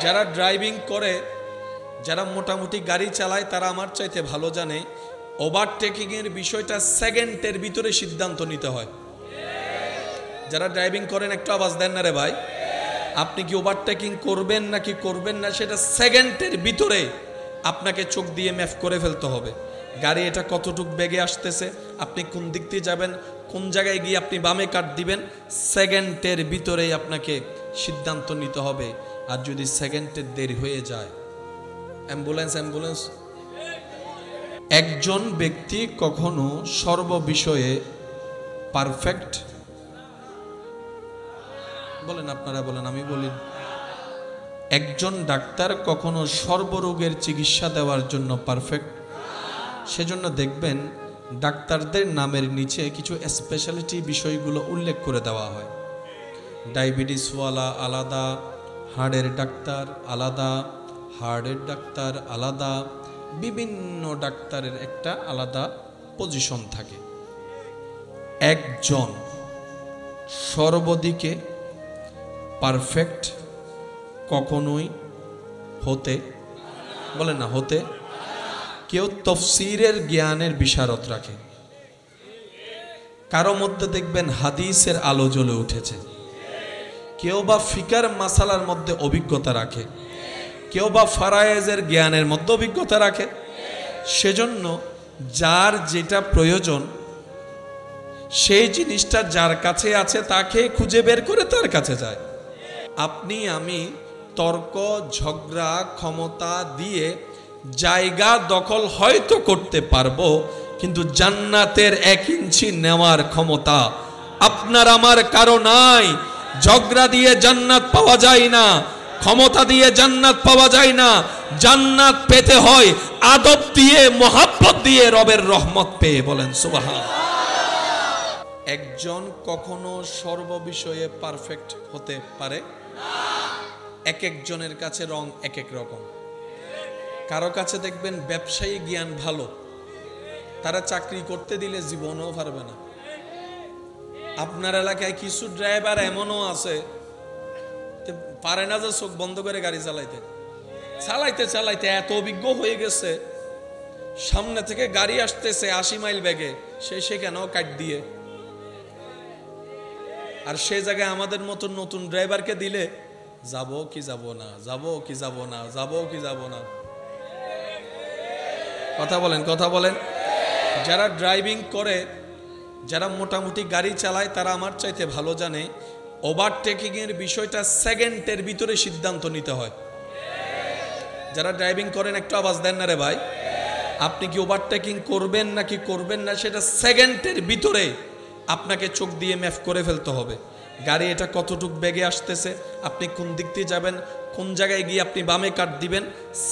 যারা ড্রাইভিং করে, যারা মোটামুটি গাড়ি চালায় তারা আমার চাইতে ভালো জানে ওভারটেকিং এর বিষয়টা সেকেন্ডের ভিতরে সিদ্ধান্ত নিতে হয়। যারা ড্রাইভিং করেন একটু আওয়াজ দেন না রে ভাই। আপনি কি ওভারটেকিং করবেন নাকি করবেন না সেটা সেকেন্ডের ভিতরে আপনাকে চোখ দিয়ে ম্যাপ করে ফেলতে হবে। গাড়ি এটা কতটুক বেগে আসতেছে, আপনি কোন দিক দিয়ে যাবেন, কোন জায়গায় গিয়ে আপনি বামে কাট দিবেন, সেকেন্ডের ভিতরেই আপনাকে সিদ্ধান্ত নিতে হবে। আর যদি সেকেন্ডের দেরি হয়ে যায়, অ্যাম্বুলেন্স একজন ব্যক্তি কখনো সর্ববিষয়ে পারফেক্ট, বলেন আপনারা বলেন আমি বলি, একজন ডাক্তার কখনো সর্বরোগের চিকিৎসা দেওয়ার জন্য পারফেক্ট। সেজন্য দেখবেন ডাক্তারদের নামের নিচে কিছু স্পেশালিটি বিষয়গুলো উল্লেখ করে দেওয়া হয়। ডায়াবেটিসওয়ালা আলাদা, হার্টের ডাক্তার আলাদা, হার্টের ডাক্তার আলাদা, বিভিন্ন ডাক্তারের একটা আলাদা পজিশন থাকে। একজন সর্বদিকে পারফেক্ট কখনোই হতে, বলেন না হতে, কেউ তফসিরের জ্ঞানের বিশারত রাখে, কারো মধ্যে দেখবেন হাদিসের আলো জ্বলে উঠেছে, কেউ বা ফিকার মাসালার মধ্যে অভিজ্ঞতা রাখে, কেউ বা ফারায়েজের জ্ঞানের মধ্যে অভিজ্ঞতা রাখে। সেজন্য যার যেটা প্রয়োজন সেই জিনিসটা যার কাছে আছে তাকে খুঁজে বের করে তার কাছে যায়। আপনি আমি তর্ক ঝগড়া ক্ষমতা দিয়ে জায়গা দখল হয়তো করতে পারবো, কিন্তু জান্নাতের 1 ইঞ্চি নেওয়ার ক্ষমতা আপনার আমার কারো নাই। ঝগড়া দিয়ে জান্নাত পাওয়া যায় না, ক্ষমতা দিয়ে জান্নাত পাওয়া যায় না। জান্নাত পেতে হয় আদব দিয়ে, মোহাব্বত দিয়ে, রবের রহমত পেয়ে। বলেন সুবহানাল্লাহ। একজন কখনো সর্ববিষয়ে পারফেক্ট হতে পারে না। এক একজনের কাছে রং এক এক রকম। কারো কাছে দেখবেন ব্যবসায়ী জ্ঞান ভালো, তারা চাকরি করতে দিলে জীবনেও পারবে না। আপনার এলাকায় কিছু ড্রাইভার এমনও আছে পারে না যে চোখ বন্ধ করে গাড়ি চালাইতে চালাইতে চালাইতে এত অভিজ্ঞ হয়ে গেছে, সামনে থেকে গাড়ি আসতেছে 80 মাইল বেগে, সে সেখানেও কাট দিয়ে। আর সে জায়গায় আমাদের মতন নতুন ড্রাইভারকে দিলে যাবো কি যাব না, যাবো কি যাব না, যাবো কি যাব না। কথা বলেন, কথা বলেন। যারা ড্রাইভিং করে, যারা মোটামুটি গাড়ি চালায় তারা আমার চাইতে ভালো জানে ওভারটেকিং এর বিষয়টা সেকেন্ডের ভিতরে সিদ্ধান্ত নিতে হয়। যারা ড্রাইভিং করেন একটু আওয়াজ দেন না রে ভাই। আপনি কি ওভারটেকিং করবেন নাকি করবেন না সেটা সেকেন্ডের ভিতরে আপনাকে চোখ দিয়ে ম্যাপ করে ফেলতে হবে। গাড়ি এটা কতটুক বেগে আসতেছে, আপনি কোন দিক দিয়ে যাবেন, কোন জায়গায় গিয়ে আপনি বামে কাট দিবেন,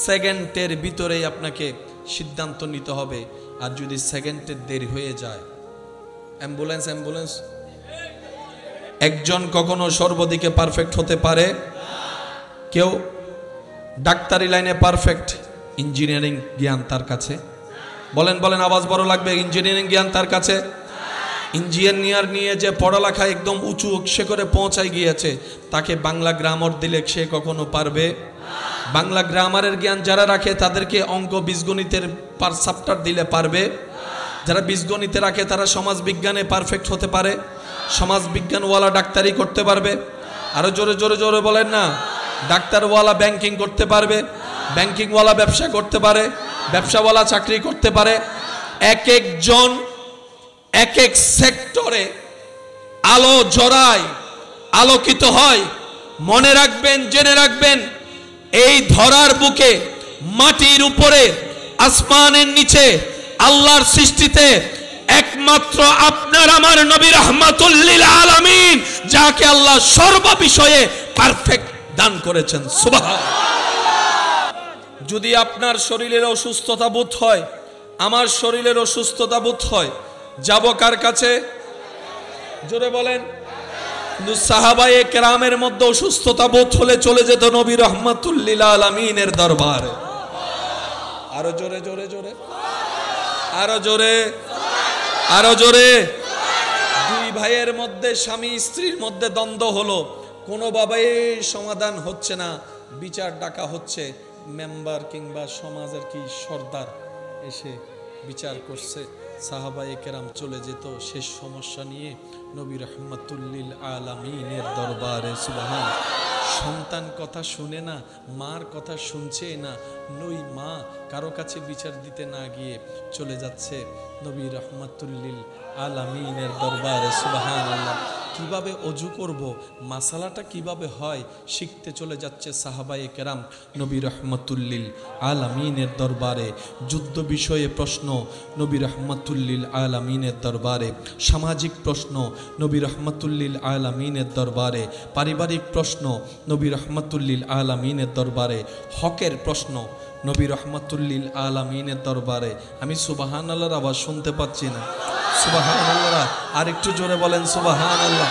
সেকেন্ডের ভিতরেই আপনাকে সিদ্ধান্ত নিতে হবে। আর যদি সেকেন্ডের দেরি হয়ে যায়, অ্যাম্বুলেন্স একজন কখনো সর্বদিকে পারফেক্ট হতে পারে কেউ ডাক্তারি লাইনে পারফেক্ট, ইঞ্জিনিয়ারিং জ্ঞান তার কাছে, বলেন বলেন আওয়াজ বড় লাগবে, ইঞ্জিনিয়ারিং জ্ঞান তার কাছে। ইঞ্জিনিয়ার নিয়ে যে পড়ালেখা একদম উঁচু সে করে পৌঁছায় গিয়েছে, তাকে বাংলা গ্রামার দিলে সে কখনো পারবে? বাংলা গ্রামারের জ্ঞান যারা রাখে তাদেরকে অঙ্ক বীজগণিতের পার চ্যাপ্টার দিলে পারবে? যারা বীজগণিতে রাখে তারা সমাজ বিজ্ঞানে পারফেক্ট হতে পারে, সমাজ বিজ্ঞানওয়ালা ডাক্তারি করতে পারবে। আরো জোরে জোরে জোরে বলেন না। ডাক্তারওয়ালা ব্যাংকিং করতে পারবে, ব্যাংকিংওয়ালা ব্যবসা করতে পারে, ব্যবসাওয়ালা চাকরি করতে পারে। এক একজন এক এক সেক্টরে আলো জড়ায়, আলোকিত হয়। মনে রাখবেন, জেনে রাখবেন, এই ধরার বুকে মাটির উপরে আসমানের নিচে আল্লাহর সৃষ্টিতে একমাত্র আপনার আমার নবী রাহমাতুল লিল আলামিন, যাকে আল্লাহ সর্ববিষয়ে পারফেক্ট দান করেছেন। সুবহানাল্লাহ। যদি আপনার শরীরের অসুস্থতা বোধ হয়, আমার শরীরের অসুস্থতা বোধ হয়, যাব কার কাছে? জোরে বলেন। কিন্তু সাহাবায়ে কেরামের মধ্যে অসুস্থতা বোধ হলে চলে যেত নবী রাহমাতুল লিল আলামিনের দরবারে। আরো জোরে জোরে জোরে, আরো জোরে, আরো জোরে। দুই ভাইয়ের মধ্যে, স্বামী স্ত্রীর মধ্যে দ্বন্দ্ব হলো, কোনোভাবেই সমাধান হচ্ছে না। বিচার ডাকা হচ্ছে, মেম্বার কিংবা সমাজের কি সর্দার এসে বিচার করছে, সাহাবায়ে কেরাম চলে যেত শেষ সমস্যা নিয়ে নবী রহমাতুল্লিল আলামিনের দরবারে। সুবহান। সন্তান কথা শুনে না, মার কথা শুনছে না, নই মা কারো কাছে বিচার দিতে না গিয়ে চলে যাচ্ছে নবী রহমাতুল্লিল আলামিনের দরবারে। সুবহানাল্লাহ। কিভাবে অজু করব, মাসালাটা কিভাবে হয় শিখতে চলে যাচ্ছে সাহাবায়ে কেরাম নবী রহমাতুল্লিল আলামিনের দরবারে। যুদ্ধ বিষয়ে প্রশ্ন নবী রহমাতুল্লিল আলামিনের দরবারে, সামাজিক প্রশ্ন নবী রহমাতুল্লিল আলামিনের দরবারে, পারিবারিক প্রশ্ন নবী রহমাতুল্লিল আলামিনের দরবারে, হকের প্রশ্ন নবী রহমাতুল্লিল আলামিনের দরবারে। আমি সুবহানাল্লাহর আওয়াজ শুনতে পাচ্ছি না। সুবহানাল্লাহ, আর একটু জোরে বলেন সুবহানাল্লাহ।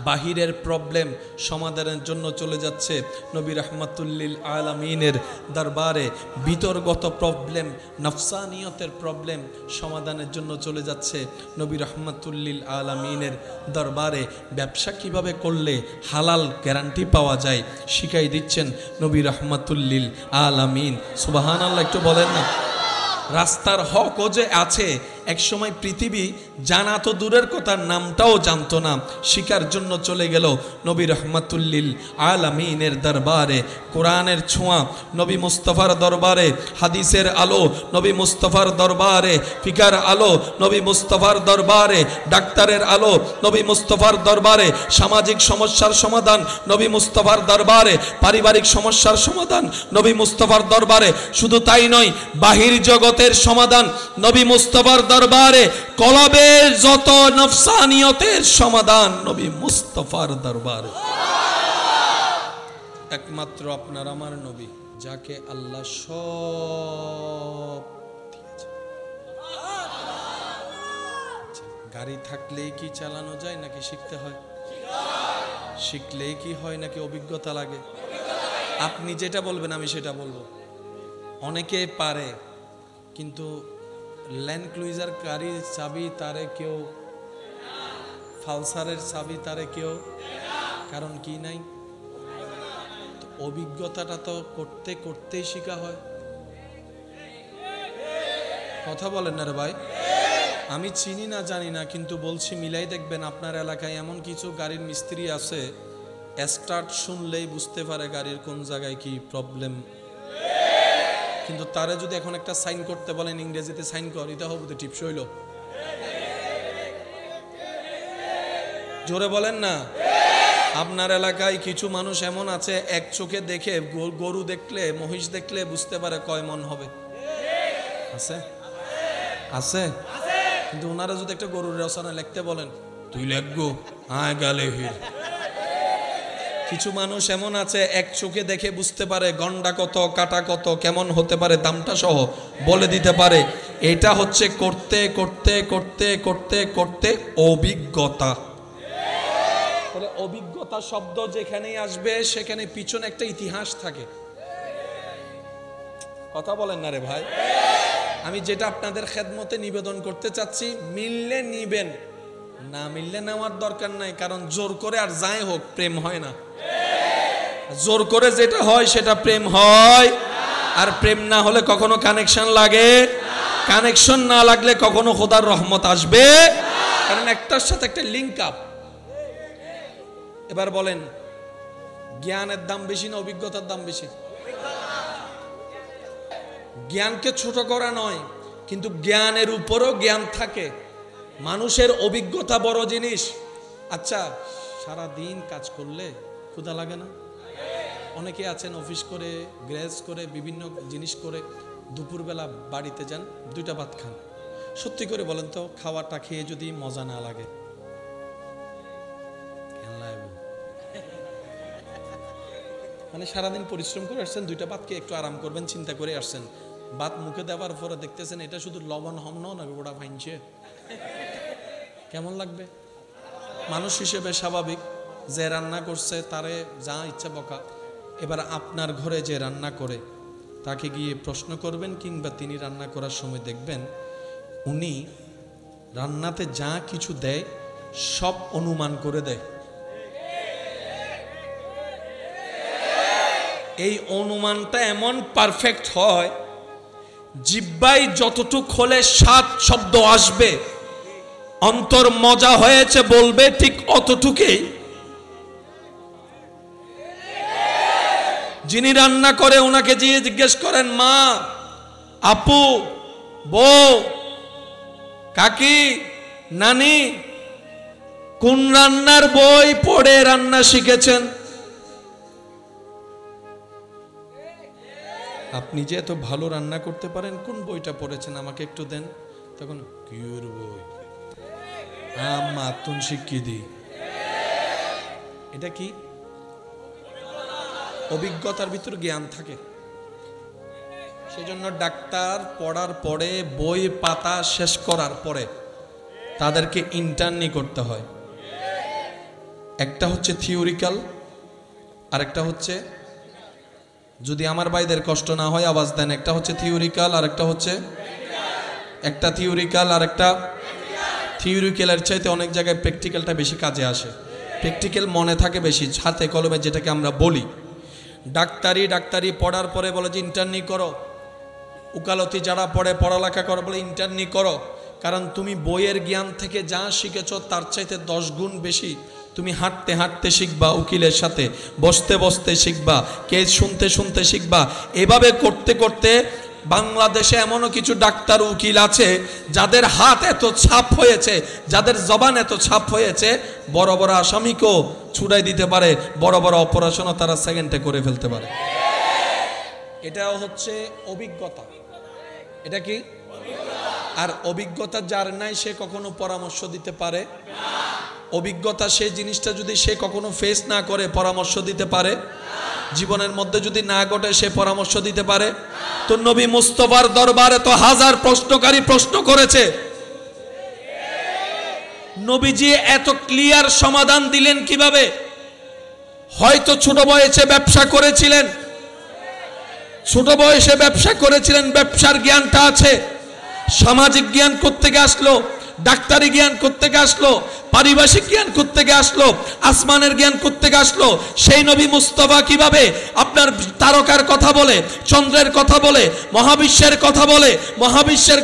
বাহিরের প্রবলেম সমাধানের জন্য চলে যাচ্ছে নবী রহমাতুল্লিল আলামিনের দরবারে। বিতর্গত প্রবলেম, নফসানিয়তের প্রবলেম সমাধানের জন্য চলে যাচ্ছে নবী রহমাতুল্লিল আলামিনের দরবারে। ব্যবসা কিভাবে করলে হালাল গ্যারান্টি পাওয়া যায় শিখাই দিচ্ছেন নবী রহমাতুল্লিল আলামিন। সুবহানাল্লাহ, একটু বলেন না। রাস্তার হকও যে আছে, একসময় পৃথিবী জানা তো দূরের কথা, নামটাও জানতো না, শিকার জন্য চলে গেল নবী রহমাতুল্লিল আলামিনের দরবারে। কোরআনের ছোঁয়া নবী মুস্তাফার দরবারে, হাদিসের আলো নবী মুস্তাফার দরবারে, ফিকার আলো নবী মুস্তাফার দরবারে, ডাক্তারের আলো নবী মুস্তাফার দরবারে, সামাজিক সমস্যার সমাধান নবী মুস্তাফার দরবারে, পারিবারিক সমস্যার সমাধান নবী মুস্তাফার দরবারে। শুধু তাই নয়, বাহির জগতের সমাধান নবী মুস্তাফার দরবারে, কলবের যত নফসানিয়তের সমাধান নবী মুস্তাফার দরবারে। একমাত্র আপনার আমার নবী, যাকে আল্লাহ সব দিয়েছে। গাড়ি থাকলেই কি চালানো যায় নাকি শিখতে হয়? শিখলেই কি হয় নাকি অভিজ্ঞতা লাগে? আপনি যেটা বলবেন আমি সেটা বলবো। অনেকে পারে, কিন্তু ল্যান্ড ক্রুইজার গাড়ির চাবি তারে কেউ, ফালসারের চাবি তারে কেউ, কারণ কি নাই? অভিজ্ঞতাটা তো করতে করতেই শিখা হয়। কথা বলেন না রে ভাই। আমি চিনি না জানি না, কিন্তু বলছি মিলাই দেখবেন আপনার এলাকায় এমন কিছু গাড়ির মিস্ত্রি আছে, স্টার্ট শুনলেই বুঝতে পারে গাড়ির কোন জায়গায় কি প্রবলেম। কিন্তু তারা যদি এখন একটা সাইন করতে বলেন ইংরেজিতে সাইন কর, এটা হবে টিপস হইল। জোরে বলেন না। আপনার এলাকায় কিছু মানুষ এমন আছে, এক চোখে দেখে গরু দেখলে, মহিষ দেখলে বুঝতে পারে কয় মন হবে। আছে আছে, কিন্তু ওনারা যদি একটা গরুর রচনা লিখতে বলেন, তুই লেখগো আয় গালে হির। কিছু মানুষ এমন আছে, এক চোখে দেখে বুঝতে পারে গন্ডা কত, কাটা কত, কেমন হতে পারে, দামটা সহ বলে দিতে পারে। এটা হচ্ছে করতে করতে করতে করতে করতে অভিজ্ঞতা। অভিজ্ঞতা শব্দ যেখানেই আসবে সেখানে পিছনে একটা ইতিহাস থাকে। কথা বলেন না রে ভাই। আমি যেটা আপনাদের খেদমতে নিবেদন করতে চাচ্ছি, মিললে নিবেন, না মিললে নেওয়ার দরকার নাই। কারণ জোর করে আর যাই হোক প্রেম হয় না। জোর করে যেটা হয় সেটা প্রেম হয়, আর প্রেম না হলে কখনো কানেকশন লাগে। কানেকশন না লাগলে কখনো খোদার রহমত আসবে, কারণ একটার সাথে একটা লিঙ্ক আপ। এবার বলেন, জ্ঞানের দাম বেশি না অভিজ্ঞতার দাম বেশি? জ্ঞানকে ছোট করা নয়, কিন্তু জ্ঞানের উপরও জ্ঞান থাকে। মানুষের অভিজ্ঞতা বড় জিনিস। আচ্ছা, সারা দিন কাজ করলে ক্ষুধা লাগে না? অনেকে আছেন অফিস করে, গ্যারেজ করে, বিভিন্ন জিনিস করে, দুপুরবেলা বাড়িতে যান, দুইটা ভাত খান। সত্যি করে বলেন তো, খাওয়াটা খেয়ে যদি মজা না লাগে, মানে সারাদিন পরিশ্রম করে আসছেন, দুইটা ভাত খেয়ে একটু আরাম করবেন চিন্তা করে আসছেন, ভাত মুখে দেওয়ার পরে দেখতেছেন এটা শুধু লবণ হম না গোড়া ফাইনছে, কেমন লাগবে? মানুষ হিসেবে স্বাভাবিক, যে রান্না করছে তারে যা ইচ্ছা বকা। এবার আপনার ঘরে যে রান্না করে তাকে গিয়ে প্রশ্ন করবেন, কিংবা তিনি রান্না করার সময় দেখবেন উনি রান্নাতে যা কিছু দেয় সব অনুমান করে দেয়। এই অনুমানটা এমন পারফেক্ট হয়, জিহ্বায় যতটুক হলে 7 শব্দ আসবে, অন্তর মজা হয়েছে বলবে ঠিক অতটুকুই। যিনি রান্না করে ওনাকে গিয়ে জিজ্ঞেস করেন, মা, আপু, বউ, কাকি, নানি, কোন রান্নার বই পড়ে রান্না শিখেছেন? আপনি যে এত ভালো রান্না করতে পারেন কোন বইটা পড়েছেন আমাকে একটু দেন। তখন কিউর বই, মা তুন শিখিয়ে দি। এটা কি? অভিজ্ঞতার ভিতর জ্ঞান থাকে। সেজন্য ডাক্তার পড়ার পরে, বই পাতা শেষ করার পরে তাদেরকে ইন্টার্নি করতে হয়। একটা হচ্ছে থিওরিক্যাল, আরেকটা হচ্ছে, যদি আমার ভাইদের কষ্ট না হয় আওয়াজ দেন, একটা হচ্ছে থিওরিক্যাল আর একটা হচ্ছে, একটা থিওরিক্যাল আর একটা, থিওরিক্যালের চাইতে অনেক জায়গায় প্র্যাকটিক্যালটা বেশি কাজে আসে। প্র্যাকটিক্যাল মনে থাকে বেশি, হাতে কলমে যেটাকে আমরা বলি। ডাক্তারি পড়ার পরে বলে যে ইন্টার্নি করো, উকালতি যারা পড়ে পড়ালেখা করো বলে ইন্টার্নি করো, কারণ তুমি বইয়ের জ্ঞান থেকে যা শিখেছ তার চাইতে 10 গুণ বেশি তুমি হাঁটতে হাঁটতে শিখবা, উকিলের সাথে বসতে বসতে শিখবা, কেস শুনতে শুনতে শিখবা। এভাবে করতে করতে বাংলাদেশে এমনও কিছু ডাক্তার উকিল আছে যাদের হাত এত ছাপ হয়েছে, যাদের জবান এত ছাপ হয়েছে, বড় বড় আসামিকেও ছুড়াই দিতে পারে, বড় বড় অপারেশনও তারা সেকেন্ডে করে ফেলতে পারে। এটাও হচ্ছে অভিজ্ঞতা। এটা কি? আর অভিজ্ঞতা যার নাই সে কখনো পরামর্শ দিতে পারে না। অভিজ্ঞতা সেই জিনিসটা যদি সে কখনো ফেস না করে পরামর্শ দিতে পারে, জীবনের মধ্যে যদি না ঘটে সে পরামর্শ দিতে পারে। তো নবী মুস্তাফার দরবারে তো হাজার প্রশ্নকারী প্রশ্ন করেছে, নবীজি এত ক্লিয়ার সমাধান দিলেন কিভাবে? হয়তো ছোট বয়সে ব্যবসা করেছিলেন, ব্যবসার জ্ঞানটা আছে। সামাজিক জ্ঞান কোত্থেকে আসলো? ডাক্তারি জ্ঞান কোত্থেকে আসলো? পারিভাষিক জ্ঞান কোত্থেকে আসলো? আসমানের জ্ঞান কোত্থেকে আসলো? সেই নবী মুস্তাফা কিভাবে আপনার তারকার কথা বলে, চন্দ্রের কথা বলে, মহাবিশ্বের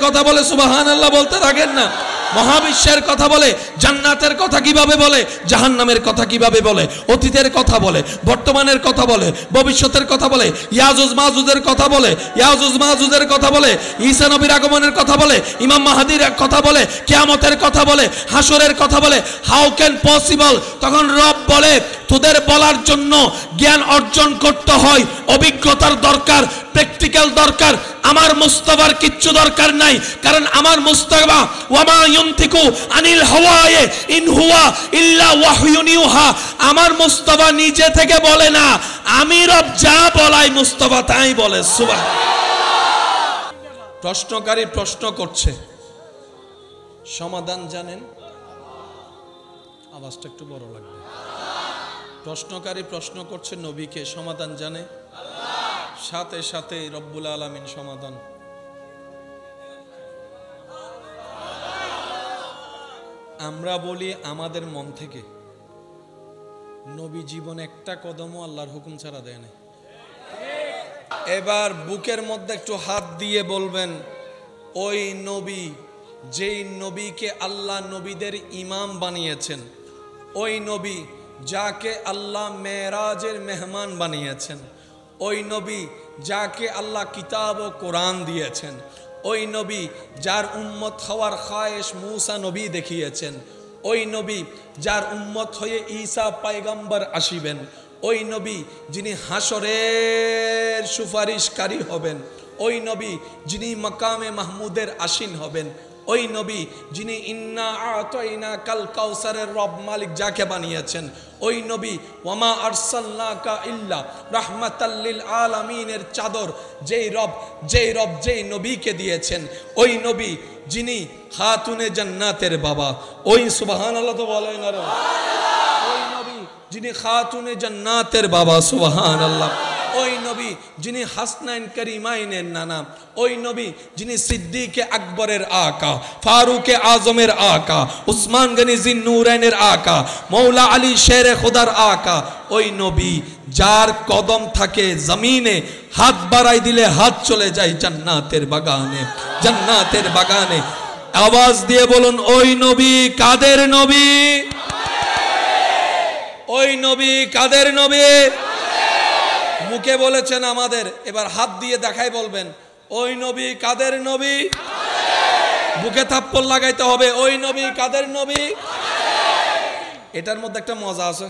কথা বলে, সুবহানাল্লাহ বলতে থাকেন না। মহাবিশ্বের কথা বলে, জান্নাতের কথা কিভাবে বলে, জাহান্নামের কথা কিভাবে বলে, অতীতের কথা বলে, বর্তমানের কথা বলে, ভবিষ্যতের কথা বলে, ইয়াজুজ মাজুজের কথা বলে, ঈসা নবীর আগমনের কথা বলে, ইমাম মাহদির কথা বলে, কিয়ামতের কথা বলে, হাসরের কথা বলে। How can possible? তখন রব বলে, তোদের বলার জন্য জ্ঞান অর্জন করতে হয়, অভিজ্ঞতার দরকার, প্র্যাকটিক্যাল দরকার। আমার মুস্তাফার কিচ্ছু দরকার নাই, কারণ আমার মুস্তাফা ওয়ামা ইয়ানতিকু আনিল হাওয়া ইন হুয়া ইল্লা ওয়াহয়ুন ইউহা। আমার মুস্তাফা নিজে থেকে বলে না, আমি রব যা বলাই মুস্তাফা তাই বলে। সুবহানাল্লাহ। প্রশ্নকারী প্রশ্ন করছে, সমাধান জানেন? আওয়াজটা একটু বড় লাগবে। প্রশ্নকারী প্রশ্ন করছে নবীকে, সমাধান জানে? সাথে সাথে রব্বুল আলামিন সমাধান। আমরা বলি আমাদের মন থেকে, নবী জীবনে একটা কদমও আল্লাহর হুকুম ছাড়া দেয় না। এবার বুকের মধ্যে একটু হাত দিয়ে বলবেন, ওই নবী, যেই নবীকে আল্লাহ নবীদের ইমাম বানিয়েছেন, ওই নবী যাকে আল্লাহ মেরাজের মেহমান বানিয়েছেন, ওই নবী যাকে আল্লাহ কিতাব ও কোরআন দিয়েছেন, ওই নবী যার উম্মত হওয়ার খায়েশ মুসা নবী দেখিয়েছেন, ওই নবী যার উম্মত হয়ে ঈসা পয়গম্বর আসিবেন, ওই নবী যিনি হাসরের সুপারিশকারী হবেন, ওই নবী যিনি মাকামে মাহমুদের আসীন হবেন, ওই নবী যিনি ইন্না আতাইনা কাল কাউসারের রব মালিক যাকে বানিয়েছেন, ওই নবী ওয়ামা আরসালনাকা ইল্লা রাহমাতাল লিল আলামিনের চাদর যেই নবীকে দিয়েছেন, ওই নবী যিনি খাতুনে জান্নাতের বাবা, ওই সুবহানাল্লাহ তো বলেন না, ওই নবী যিনি খাতুনে জান্নাতের বাবা, সুবহানাল্লাহ। ওই নবী যিনি হাসনাইন কারিমাইনের নানা, ওই নবী যিনি সিদ্দিকে আকবরের আকা, ফারুকে আজমের আকা, উসমান গনি জিন্নুরাইনের আকা, মৌলা আলী শেরে খোদার আকা, ওই নবী যার কদম থাকে জমিনে, হাত বাড়াই দিলে হাত চলে যায় জান্নাতের বাগানে, জান্নাতের বাগানে। আওয়াজ দিয়ে বলুন ওই নবী কাদের নবী? ওই নবী কাদের নবী? মুখে বলেছেন আমাদের, এবার হাত দিয়ে দেখাই বলবেন ওই নবী কাদের নবী? বুকে থাপ্পড় লাগাইতে হবে, ওই নবী কাদের নবী? এটার মধ্যে একটা মজা আছে।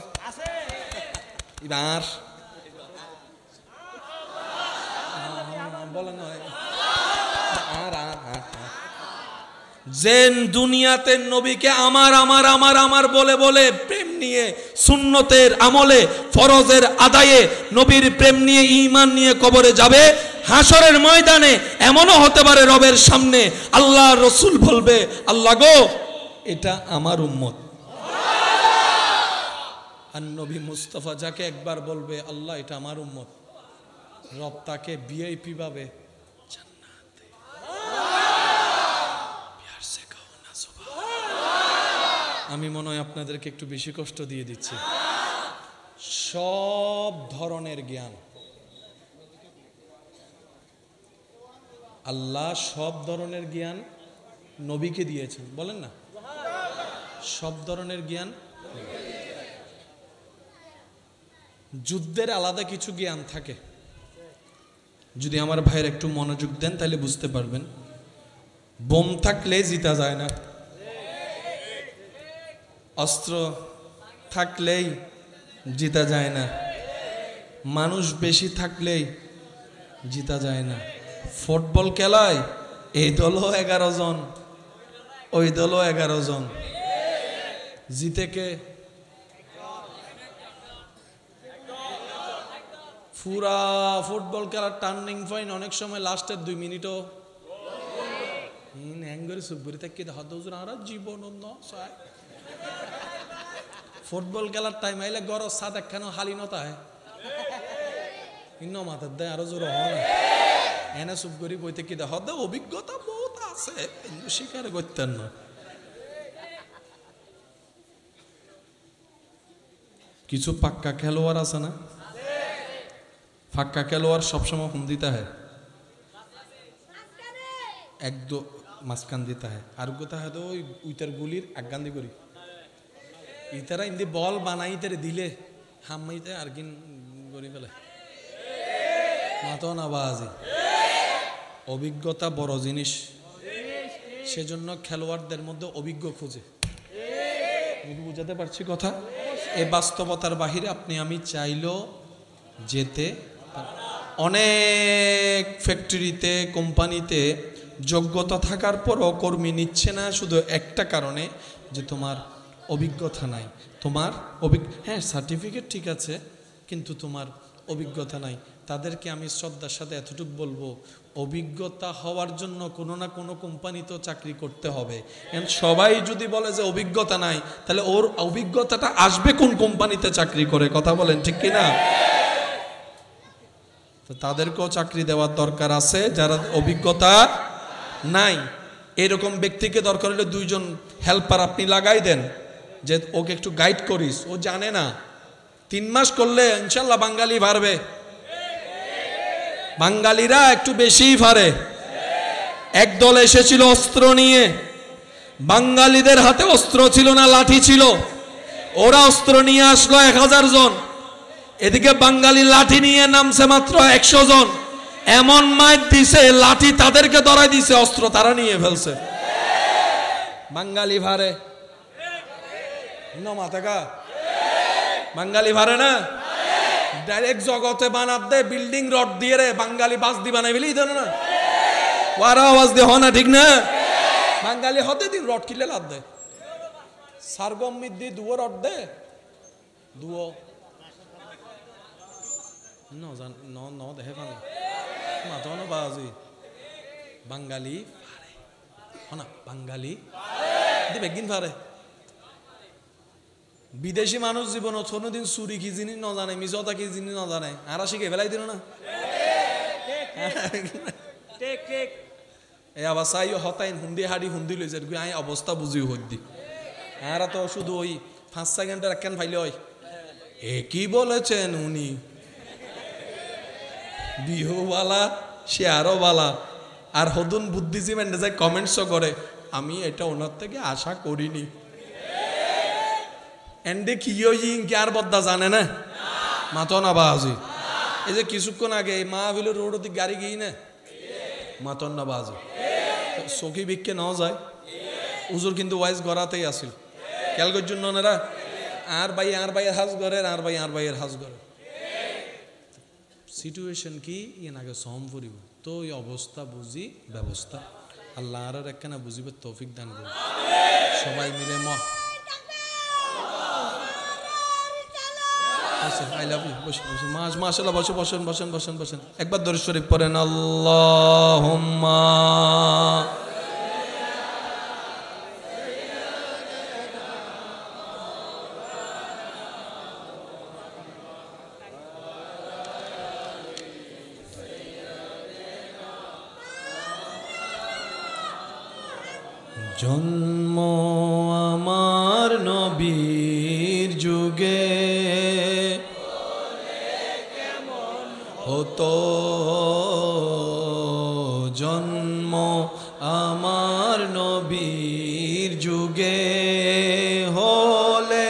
এবার বলেন যেন দুনিয়াতে নবীকে আমার আমার আমার আমার বলে বলে প্রেম নিয়ে, সুন্নতের আমলে, ফরজের আদায়ে নবীর প্রেম নিয়ে, ঈমান নিয়ে কবরে যাবে, হাসরের ময়দানে এমনও হতে পারে রবের সামনে আল্লাহ রসুল বলবে আল্লাহ গো এটা আমার উম্মত। আর নবী মুস্তাফা যাকে একবার বলবে আল্লাহ এটা আমার উম্মত, রব তাকে ভিআইপি ভাবে জান্নাতে। আমি মনে হয় আপনাদেরকে একটু বেশি কষ্ট দিয়ে দিচ্ছি। সব ধরনের জ্ঞান আল্লাহ, সব ধরনের জ্ঞান নবীকে দিয়েছেন, বলেন না? সব ধরনের জ্ঞান। যুদ্ধের আলাদা কিছু জ্ঞান থাকে, যদি আমার ভাইয়ের একটু মনোযোগ দেন তাহলে বুঝতে পারবেন। বোম থাকলে জিতা যায় না, অস্ত্র থাকলেই জিতা যায় না, মানুষ বেশি থাকলেই জিতা যায় না। ফুটবল খেলায় এই দলও 11 জন, ওই দলও 11 জন, জিতে কে? পুরা ফুটবল খেলার টার্নিং পয়েন্ট অনেক সময় লাস্টের 2 মিনিটও জীবন। ফুটবল খেলার টাইম আইলে গরজ সাত একখানো হালিনতা হয় মাথার দেয় আরো জোর হয় এনে চুপ করি বইতে কি দেখ অভিজ্ঞতা বহুত আছে কিন্তু স্বীকার করতেন না। কিছু পাক্কা খেলোয়াড় আছে না, পাক্কা খেলোয়াড় সবসময় ফোন দিতে হয়, এক দো মাঝখান দিতে হয়, আর কোথা হয় তো ওই উইটার গুলির আগান্দি করি ইতারা ইন্দি বল বানাই তারে দিলে হামাইতে আর কিন করি ফেলে মাতো না বাজি। অভিজ্ঞতা বড় জিনিস, সেজন্য খেলোয়াড়দের মধ্যে অভিজ্ঞ খুঁজে। বুঝাতে পারছি কথা? এই বাস্তবতার বাহিরে আপনি আমি চাইলেও যেতে, অনেক ফ্যাক্টরিতে কোম্পানিতে যোগ্যতা থাকার পরও কর্মী নিচ্ছে না শুধু একটা কারণে যে তোমার অভিজ্ঞতা নাই। তোমার হ্যাঁ সার্টিফিকেট ঠিক আছে কিন্তু তোমার অভিজ্ঞতা নাই। তাদেরকে আমি শ্রদ্ধার সাথে এতটুকু বলবো, অভিজ্ঞতা হওয়ার জন্য কোনো না কোনো কোম্পানিতেও চাকরি করতে হবে। সবাই যদি বলে যে অভিজ্ঞতা নাই, তাহলে ওর অভিজ্ঞতাটা আসবে কোন কোম্পানিতে চাকরি করে? কথা বলেন ঠিক কিনা? তো তাদেরকেও চাকরি দেওয়ার দরকার আছে যারা অভিজ্ঞতা নাই। এরকম ব্যক্তিকে দরকার হলে 2 জন হেল্পার আপনি লাগাই দেন, যে ওকে একটু গাইড করিস, ও জানে না। 3 মাস করলে ইনশাল্লাহ বাঙালি পারবে। বাঙালিরা একটু বেশিই পারে। একদল এসেছিল অস্ত্র নিয়ে, বাঙালিদের হাতে অস্ত্র ছিল না, লাঠি ছিল। ওরা অস্ত্র নিয়ে আসলো 1000 জন, এদিকে বাঙালি লাঠি নিয়ে নামছে মাত্র 100 জন। এমন মাইর দিছে, লাঠি তাদেরকে ধরাই দিছে, অস্ত্র তারা নিয়ে ফেলছে। বাঙালি ভারে মাথাকা, বাঙালি ভারে না। ডাইরেক্ট জগতে বানাত দে বিল্ডিং রড দিয়ে রে, বাঙালি বাস দি বানাই ফেলি ধরে না, ওরা আওয়াজ দিয়ে হয় না, ঠিক না? বাঙালি হতে দিন রড কিলে লাদ দে, সারগম মিদ্দি দুয়ো রড দে, দুয়ো ন দেখে পান মাথা না বাজি। বাঙালি না, বাঙালি বেগিন পারে। বিদেশি মানুষ জীবনত কোনোদিন চুরি কি জিনিস ন জানে, মিজতা কি জিনিস ন জানে, আর শিখে ফেলাই দিল না। এই আবার চাই হতাইন হুন্দি হাড়ি হুন্দি লই যায় আই অবস্থা বুঝিও হদ্দি। আর তো শুধু ওই 5 সেকেন্ডের একখান ফাইলে হয় এ কি বলেছেন উনি, বিহুওয়ালা সে আরো বালা। আর হদুন বুদ্ধিজীবী যায় কমেন্টসও করে, আমি এটা ওনার থেকে আশা করিনি। এন্ডে কি ইনকে আর বদ্দা জানে না মাতো না বাজি। এই যে কিছুক্ষণ আগে মাহফিলের রোড দিক গাড়ি গিয়ে না মাতন না বাজি চকি বিক্ষে নাও যায়। উজুর কিন্তু ওয়াইজ গড়াতেই আসিল খেয়াল জন্য নেরা আর ভাইয়ের হাজ ঘরের আর ভাইয়ের হাজ ঘরের সিচুয়েশন কি ইয়ে আগে সম পড়িব। তো এই অবস্থা বুঝি ব্যবস্থা আল্লাহ আর একখানা বুঝিবে তৌফিক দান করুন সবাই মিলে I love you. মাশাআল্লাহ বসেন। একবার দরুদ শরীফ পড়েন আল্লাহুম্মা জন্ম আমার নবীর যুগে হতো, জন্ম আমার নবীর যুগে হলে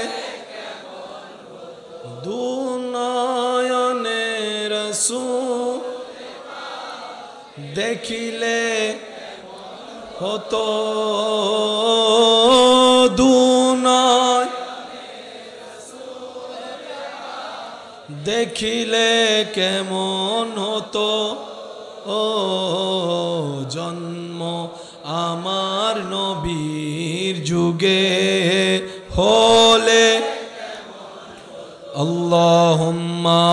দুনয়নে রাসূল দেখিলে হতো, দুনয় দেখিলে কেমন হতো, ও জন্ম আমার নবীর যুগে হলে আল্লাহুম্মা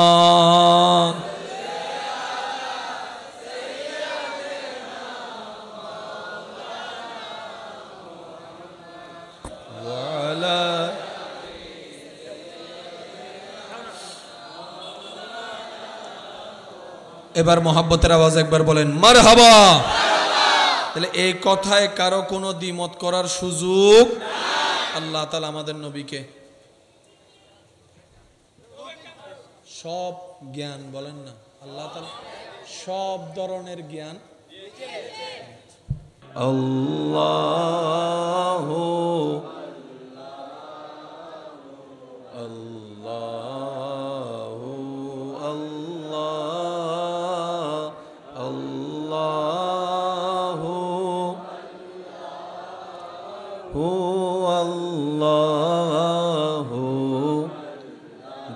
এবার মোহাব্বতের আওয়াজ একবার বলেন মারহাবা। তাহলে এই কথায় কারো কোনো দ্বিমত করার সুযোগ। আল্লাহ তাআলা আমাদের নবীকে সব জ্ঞান বলেন না, আল্লাহ তাআলা সব ধরনের জ্ঞান আল্লাহু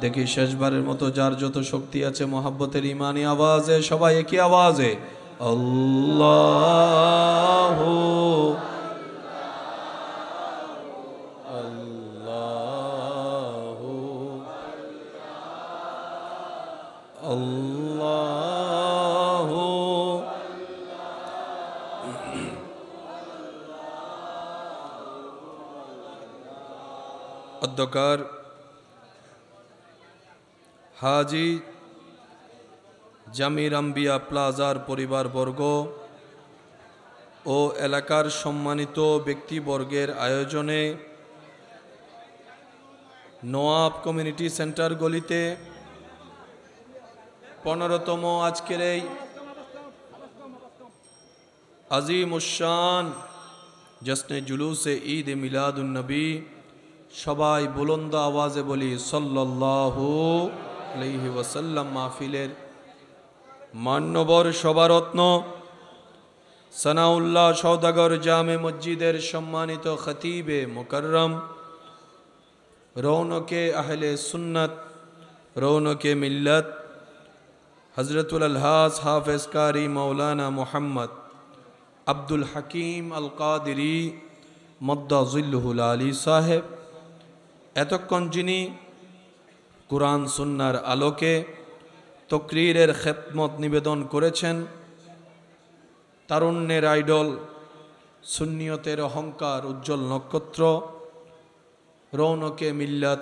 দেখি শেষবারের মতো যার যত শক্তি আছে মোহাব্বতের ইমানি আওয়াজে সবাই একই আওয়াজে আল্লাহু আল্লাহু আল্লাহু অধ্যকার হাজি জামির আম্বিয়া প্লাজার পরিবারবর্গ ও এলাকার সম্মানিত ব্যক্তিবর্গের আয়োজনে নওয়াব কমিউনিটি সেন্টার গলিতে 15তম আজকের এই আজিমুশ-শান জশ্নে জুলুসে ঈদ মিলাদুন নবী সবাই বুলন্দ আওয়াজে বলি সাল্লাল্লাহু আলাইহি ওয়াসাল্লাম মাহফিলের মান্যবর সভারত্ন সানাউল্লাহ সওদাগর জামে মসজিদের সম্মানিত খতিবে মুকাররম রৌনকে আহলে সুন্নাত রৌনকে মিল্লাত হযরতুল আলহাজ হাফেজ কারি মাওলানা মুহাম্মদ আব্দুল হাকিম আল কাদেরী মদ্দা জিল্লুহুল আলী সাহেব এতক্ষণ যিনি কুরআন সুন্নাহর আলোকে তকরীরের খেদমত নিবেদন করেছেন, তারুণ্যের আইডল সুন্নিয়তের অহংকার উজ্জ্বল নক্ষত্র রৌনকে মিল্লাত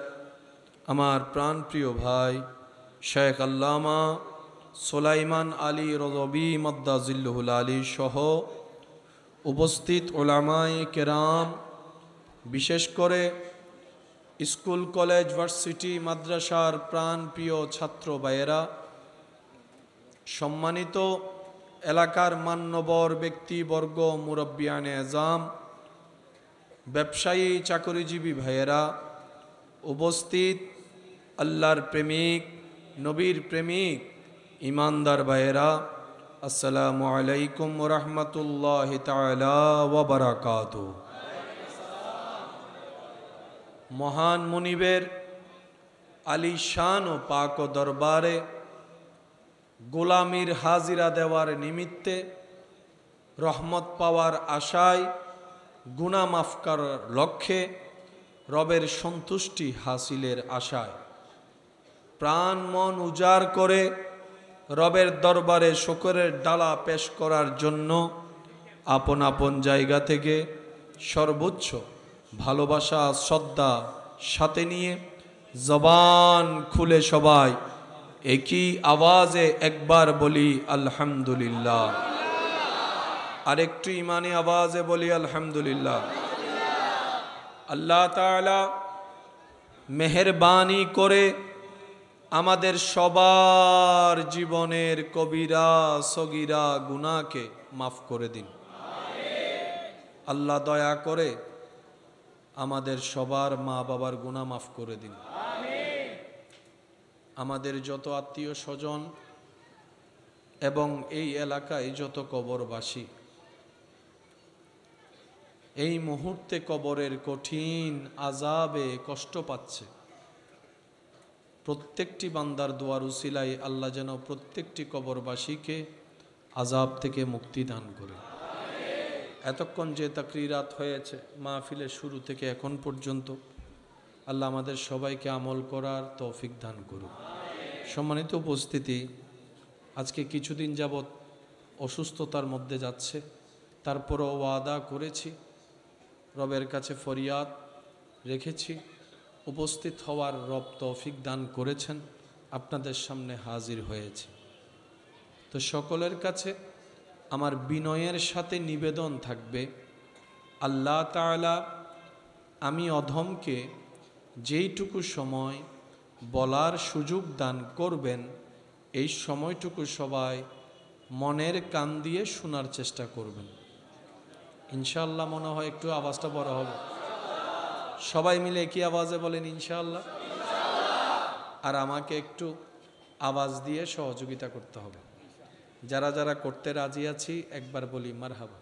আমার প্রাণপ্রিয় ভাই শেখ আল্লামা সুলাইমান আলী রজবী মদ্দাজিল্লুহুল আলী সহ উপস্থিত উলামায়ে কেরাম, বিশেষ করে স্কুল কলেজ ভার্সিটি মাদ্রাসার প্রাণপ্রিয় ছাত্র ভাইয়েরা, সম্মানিত এলাকার মান্যবর ব্যক্তিবর্গ, মুরব্বিয়ানে আজম, ব্যবসায়ী চাকরিজীবী ভাইয়েরা, উপস্থিত আল্লাহর প্রেমিক, নবীর প্রেমিক, ইমানদার ভাইয়েরা, আসসালামু আলাইকুম ওয়া রাহমাতুল্লাহি তাআলা ওয়া বারাকাতুহু। মহান মুনিবের আলিশান ও পাক ও দরবারে গোলামির হাজিরা দেওয়ার নিমিত্তে, রহমত পাওয়ার আশায়, গুনাহ মাফ করার লক্ষ্যে, রবের সন্তুষ্টি হাসিলের আশায় প্রাণ মন উজাড় করে রবের দরবারে শুকরের ডালা পেশ করার জন্য আপন আপন জায়গা থেকে সর্বোচ্চ ভালোবাসা শ্রদ্ধা সাথে নিয়ে জবান খুলে সবাই একই আওয়াজে একবার বলি আলহামদুলিল্লাহ, আরেকটু ইমানি আওয়াজে বলি আলহামদুলিল্লাহ। আল্লাহ তাআলা মেহেরবানি করে আমাদের সবার জীবনের কবিরা সগীরা গুনাহকে মাফ করে দিন। আল্লাহ দয়া করে আমাদের সবার মা বাবার গুনাহ মাফ করে দিন। আমাদের যত আত্মীয় স্বজন এবং এই এলাকায় যত কবরবাসী এই মুহূর্তে কবরের কঠিন আযাবে কষ্ট পাচ্ছে, প্রত্যেকটি বান্দার দোয়ার উসিলায় আল্লাহ যেন প্রত্যেকটি কবরবাসীকে আযাব থেকে মুক্তি দান করে। এতক্ষণ যে তাকরিরাত হয়েছে মাহফিলের শুরু থেকে এখন পর্যন্ত, আল্লাহ আমাদের সবাইকে আমল করার তৌফিক দান করুন। সম্মানিত উপস্থিতি, আজকে কিছুদিন যাবৎ অসুস্থতার মধ্যে যাচ্ছে, তারপরও ওয়াদা করেছি, রবের কাছে ফরিয়াদ রেখেছি, উপস্থিত হওয়ার রব তৌফিক দান করেছেন, আপনাদের সামনে হাজির হয়েছে। তো সকলের কাছে আমার বিনয়ের সাথে নিবেদন থাকবে, আল্লাহ তাআলা আমি অধমকে যেইটুকু সময় বলার সুযোগ দান করবেন, এই সময়টুকু সবাই মনের কান দিয়ে শোনার চেষ্টা করবেন। ইনশাআল্লাহ। মনে হয় একটু আওয়াজটা বড় হবে, সবাই মিলে কি আওয়াজে বলেন ইনশাআল্লাহ। আর আমাকে একটু আওয়াজ দিয়ে সহযোগিতা করতে হবে। যারা যারা করতে রাজি আছি একবার বলি মারহাবা।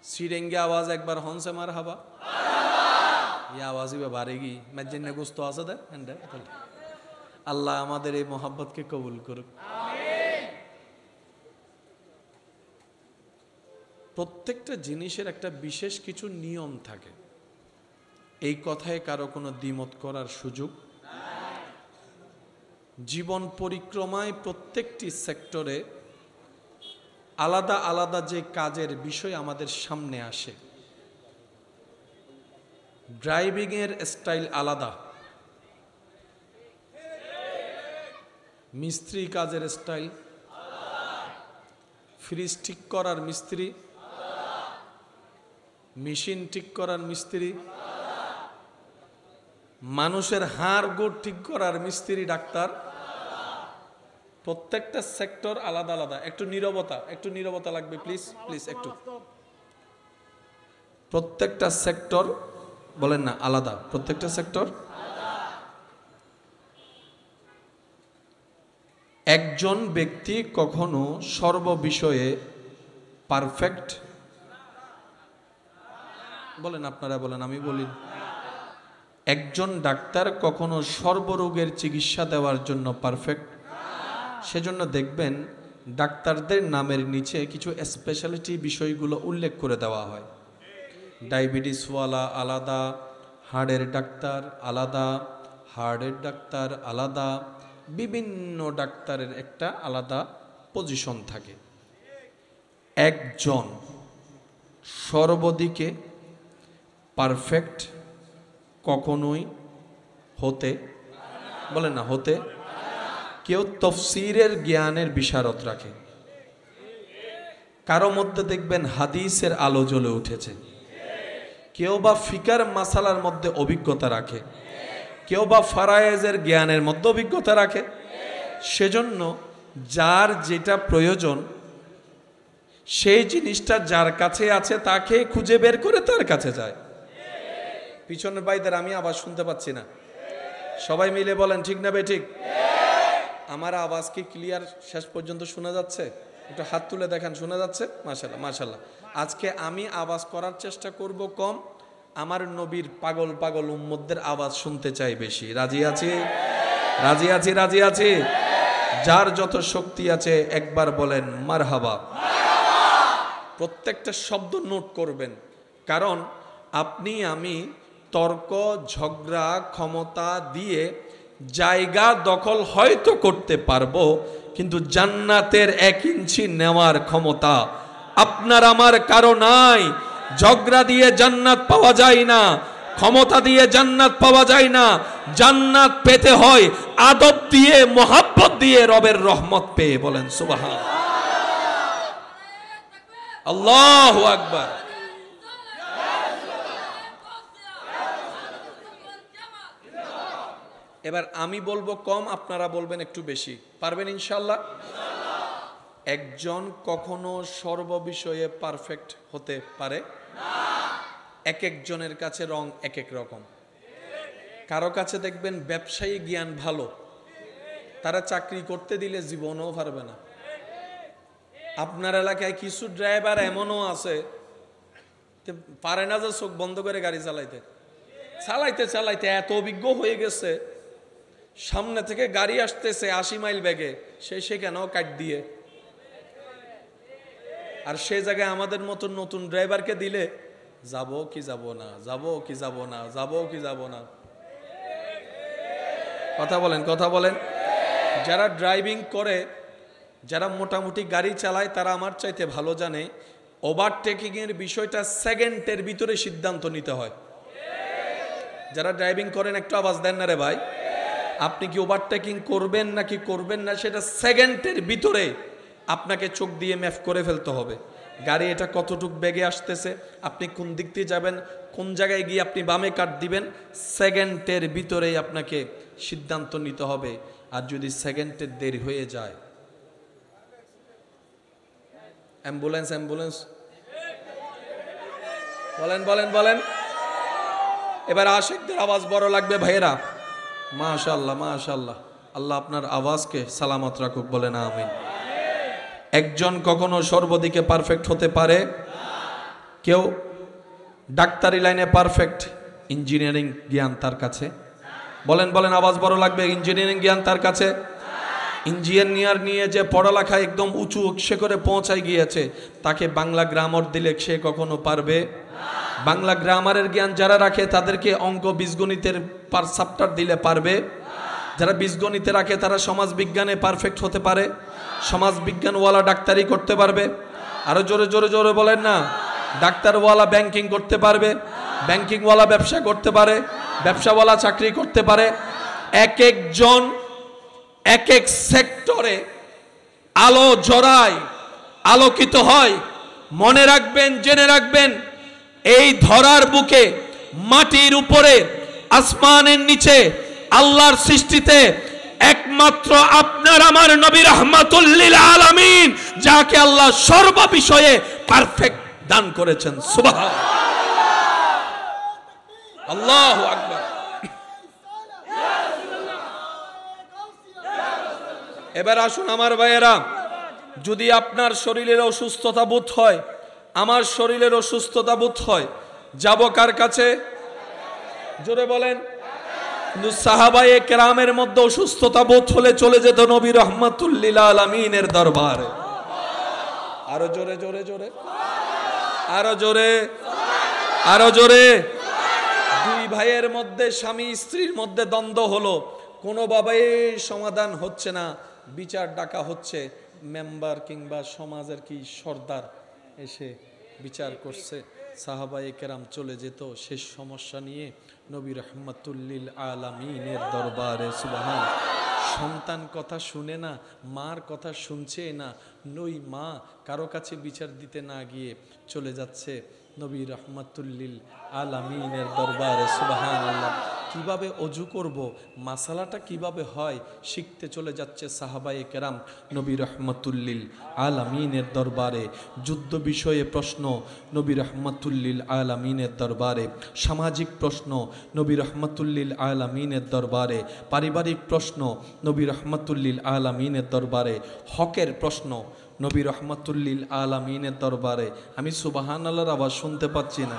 শ্রীরেঙ্গে আওয়াজ একবার হনসে মারহাবা। এই আওয়াজই বাড়েগি মেজেন্নে গুস্ত আছে দে। আল্লাহ আমাদের এই মোহাব্বতকে কবুল করুক। প্রত্যেকটা জিনিসের একটা বিশেষ কিছু নিয়ম থাকে, এই কথায় কারো কোনো দ্বিমত করার সুযোগ। জীবন পরিক্রমায় প্রত্যেকটি সেক্টরে আলাদা আলাদা যে কাজের বিষয় আমাদের সামনে আসে। ড্রাইভিংয়ের স্টাইল আলাদা, মিস্ত্রি কাজের স্টাইল, ফ্রিজ ঠিক করার মিস্ত্রি, মেশিন ঠিক করার মিস্ত্রি, মানুষের হাড় গোড় ঠিক করার মিস্ত্রি, ডাক্তার, প্রত্যেকটা সেক্টর আলাদা আলাদা। একটু নীরবতা লাগবে প্লিজ প্লিজ একটু। প্রত্যেকটা সেক্টর বলেন না আলাদা, প্রত্যেকটা সেক্টর। একজন ব্যক্তি কখনো সর্ববিষয়ে পারফেক্ট, বলেন আপনারা বলেন আমি বলি। একজন ডাক্তার কখনো সর্বরোগের চিকিৎসা দেওয়ার জন্য পারফেক্ট। সেজন্য দেখবেন ডাক্তারদের নামের নিচে কিছু স্পেশালিটি বিষয়গুলো উল্লেখ করে দেওয়া হয়। ডায়াবেটিসওয়ালা আলাদা, হার্টের ডাক্তার আলাদা, হার্টের ডাক্তার আলাদা, বিভিন্ন ডাক্তারের একটা আলাদা পজিশন থাকে। একজন সর্বদিকে পারফেক্ট কখনোই হতে, বলেন না হতে, কেউ তফসিরের জ্ঞানের বিশারদ রাখে, কারো মধ্যে দেখবেন হাদিসের আলো জ্বলে উঠেছে, কেউ বা ফিকার মাসালার মধ্যে অভিজ্ঞতা রাখে, কেউ বা ফারায়েজের জ্ঞানের মধ্যে অভিজ্ঞতা রাখে। সেজন্য যার যেটা প্রয়োজন সেই জিনিসটা যার কাছে আছে তাকে খুঁজে বের করে তার কাছে যায়। পিছনের ভাইদের আমি আওয়াজ শুনতে পাচ্ছি না, সবাই মিলে বলেন ঠিক না বেঠিক? আমার আওয়াজ কি ক্লিয়ার শেষ পর্যন্ত শোনা যাচ্ছে? একটু হাত তুলে দেখেন, শোনা যাচ্ছে? মাশাআল্লাহ মাশাআল্লাহ। আজকে আমি আওয়াজ করার চেষ্টা করব কম, আমার নবীর পাগল পাগল উম্মতদের আওয়াজ শুনতে চাই বেশি। রাজি আছি? রাজি আছি? রাজি আছি? যার যত শক্তি আছে একবার বলেন মারহাবা। প্রত্যেকটা শব্দ নোট করবেন, কারণ আপনি আমি তর্ক ঝগড়া ক্ষমতা দিয়ে জায়গা দখল হয়তো করতে পারবো, কিন্তু জান্নাতের 1 ইঞ্চি নেওয়ার ক্ষমতা আপনার আমার কারো নাই। ঝগড়া দিয়ে জান্নাত পাওয়া যায় না, ক্ষমতা দিয়ে জান্নাত পাওয়া যায় না। জান্নাত পেতে হয় আদব দিয়ে, মোহাব্বত দিয়ে, রবের রহমত পেয়ে। বলেন সুবহানাল্লাহ, আল্লাহু আকবার। এবার আমি বলবো কম, আপনারা বলবেন একটু বেশি। পারবেন ইনশাআল্লাহ? একজন কখনো সর্ববিষয়ে পারফেক্ট হতে পারে না। এক একজনের কাছে রং এক এক রকম। কারো কাছে দেখবেন ব্যবসায়ী জ্ঞান ভালো, তারা চাকরি করতে দিলে জীবনেও পারবে না। আপনার এলাকায় কিছু ড্রাইভার এমনও আছে পারে না যে চোখ বন্ধ করে গাড়ি চালাইতে চালাইতে চালাইতে এত অভিজ্ঞ হয়ে গেছে, সামনে থেকে গাড়ি আসতেছে 80 মাইল বেগে, সে সেখানেও কাট দিয়ে। আর সে জায়গায় আমাদের মতন নতুন ড্রাইভারকে দিলে যাবো কি যাব না, যাবো কি যাব না, যাবো কি যাব না। কথা বলেন, কথা বলেন। যারা ড্রাইভিং করে, যারা মোটামুটি গাড়ি চালায়, তারা আমার চাইতে ভালো জানে ওভারটেকিং এর বিষয়টা সেকেন্ডের ভিতরে সিদ্ধান্ত নিতে হয়। যারা ড্রাইভিং করেন একটু আওয়াজ দেন না রে ভাই। আপনি কি ওভারটেকিং করবেন নাকি করবেন না সেটা সেকেন্ডের ভিতরে আপনাকে চোখ দিয়ে ম্যাপ করে ফেলতে হবে। গাড়ি এটা কতটুক বেগে আসতেছে, আপনি কোন দিক দিয়ে যাবেন, কোন জায়গায় গিয়ে আপনি বামে কাট দিবেন, সেকেন্ডের ভিতরেই আপনাকে সিদ্ধান্ত নিতে হবে। আর যদি সেকেন্ডের দেরি হয়ে যায়, অ্যাম্বুলেন্স অ্যাম্বুলেন্স বলেন বলেন বলেন। এবার আশিকদের আওয়াজ বড় লাগবে ভাইয়েরা। মাশাআল্লাহ মাশাআল্লাহ, আল্লাহ আপনার আওয়াজকে সালামত রাখুক, বলেন আমিন। একজন কখনো সর্বদিকে পারফেক্ট হতে পারে না। কেউ ডাক্তারি লাইনে পারফেক্ট, ইঞ্জিনিয়ারিং জ্ঞান তার কাছে, বলেন বলেন আওয়াজ বড় লাগবে, ইঞ্জিনিয়ারিং জ্ঞান তার কাছে। ইঞ্জিনিয়ার নিয়ে যে পড়ালেখা একদম উঁচু শিখরে পৌঁছায় গিয়েছে, তাকে বাংলা গ্রামার দিলে সে কখনো পারবে না। বাংলা গ্রামারের জ্ঞান যারা রাখে তাদেরকে অঙ্ক বীজগণিতের পার চ্যাপ্টার দিলে পারবে না। যারা বীজগণিতে রাখে তারা সমাজ বিজ্ঞানে পারফেক্ট হতে পারে, সমাজ বিজ্ঞানওয়ালা ডাক্তারি করতে পারবে। আরো জোরে জোরে জোরে বলেন না। ডাক্তারওয়ালা ব্যাংকিং করতে পারবে, ব্যাংকিংওয়ালা ব্যবসা করতে পারে, ব্যবসাওয়ালা চাকরি করতে পারে। এক একজন এক এক সেক্টরে আলো জড়ায়, আলোকিত হয়। মনে রাখবেন, জেনে রাখবেন, এই ধরার বুকে, মাটির উপরে, আসমানের নিচে, আল্লাহর সৃষ্টিতে একমাত্র আপনার আমার নবী রাহমাতুল লিল আলামিন, যাকে আল্লাহ সর্ব বিষয়ে পারফেক্ট দান করেছেন। সুবহানাল্লাহ, আল্লাহু আকবার। এবার আসুন আমার ভাইয়েরা, যদি আপনার শরীরের অসুস্থতা বোধ হয়, আমার শরীরের অসুস্থতা বোধ হয়, যাব কার কাছে? জোরে বলেন। কিন্তু সাহাবায়ে কেরামের মধ্যে অসুস্থতা বোধ হলে চলে যেত নবী রাহমাতুল লিল আলামিনের দরবারে। আরো জোরে জোরে জোরে, আরো জোরে, আরো জোরে। দুই ভাইয়ের মধ্যে, স্বামী স্ত্রীর মধ্যে দ্বন্দ্ব হলো, কোনোভাবেই সমাধান হচ্ছে না, বিচার ডাকা হচ্ছে। মেম্বার কিংবা সমাজের কি সর্দার এসে বিচার করছে, সাহাবায়ে কেরাম চলে যেত শেষ সমস্যা নিয়ে নবী রাহমাতুল লিল আলামিনের দরবারে। সুবহান। সন্তান কথা শুনে না, মার কথা শুনছে না, নই মা কারো কাছে বিচার দিতে না গিয়ে চলে যাচ্ছে নবী রাহমাতুল লিল আলামিনের দরবারে। সুবহানাল্লাহ। কিভাবে অজু করব, মাসালাটা কিভাবে হয় শিখতে চলে যাচ্ছে সাহাবায়ে কেরাম নবী রাহমাতুল লিল আলামিনের দরবারে। যুদ্ধ বিষয়ে প্রশ্ন নবী রাহমাতুল লিল আলামিনের দরবারে, সামাজিক প্রশ্ন নবী রাহমাতুল লিল আলামিনের দরবারে, পারিবারিক প্রশ্ন নবী রাহমাতুল লিল আলামিনের দরবারে, হকের প্রশ্ন নবী রাহমাতুল লিল আলামিনের দরবারে। আমি সুবহানাল্লাহর আওয়াজ শুনতে পাচ্ছি না।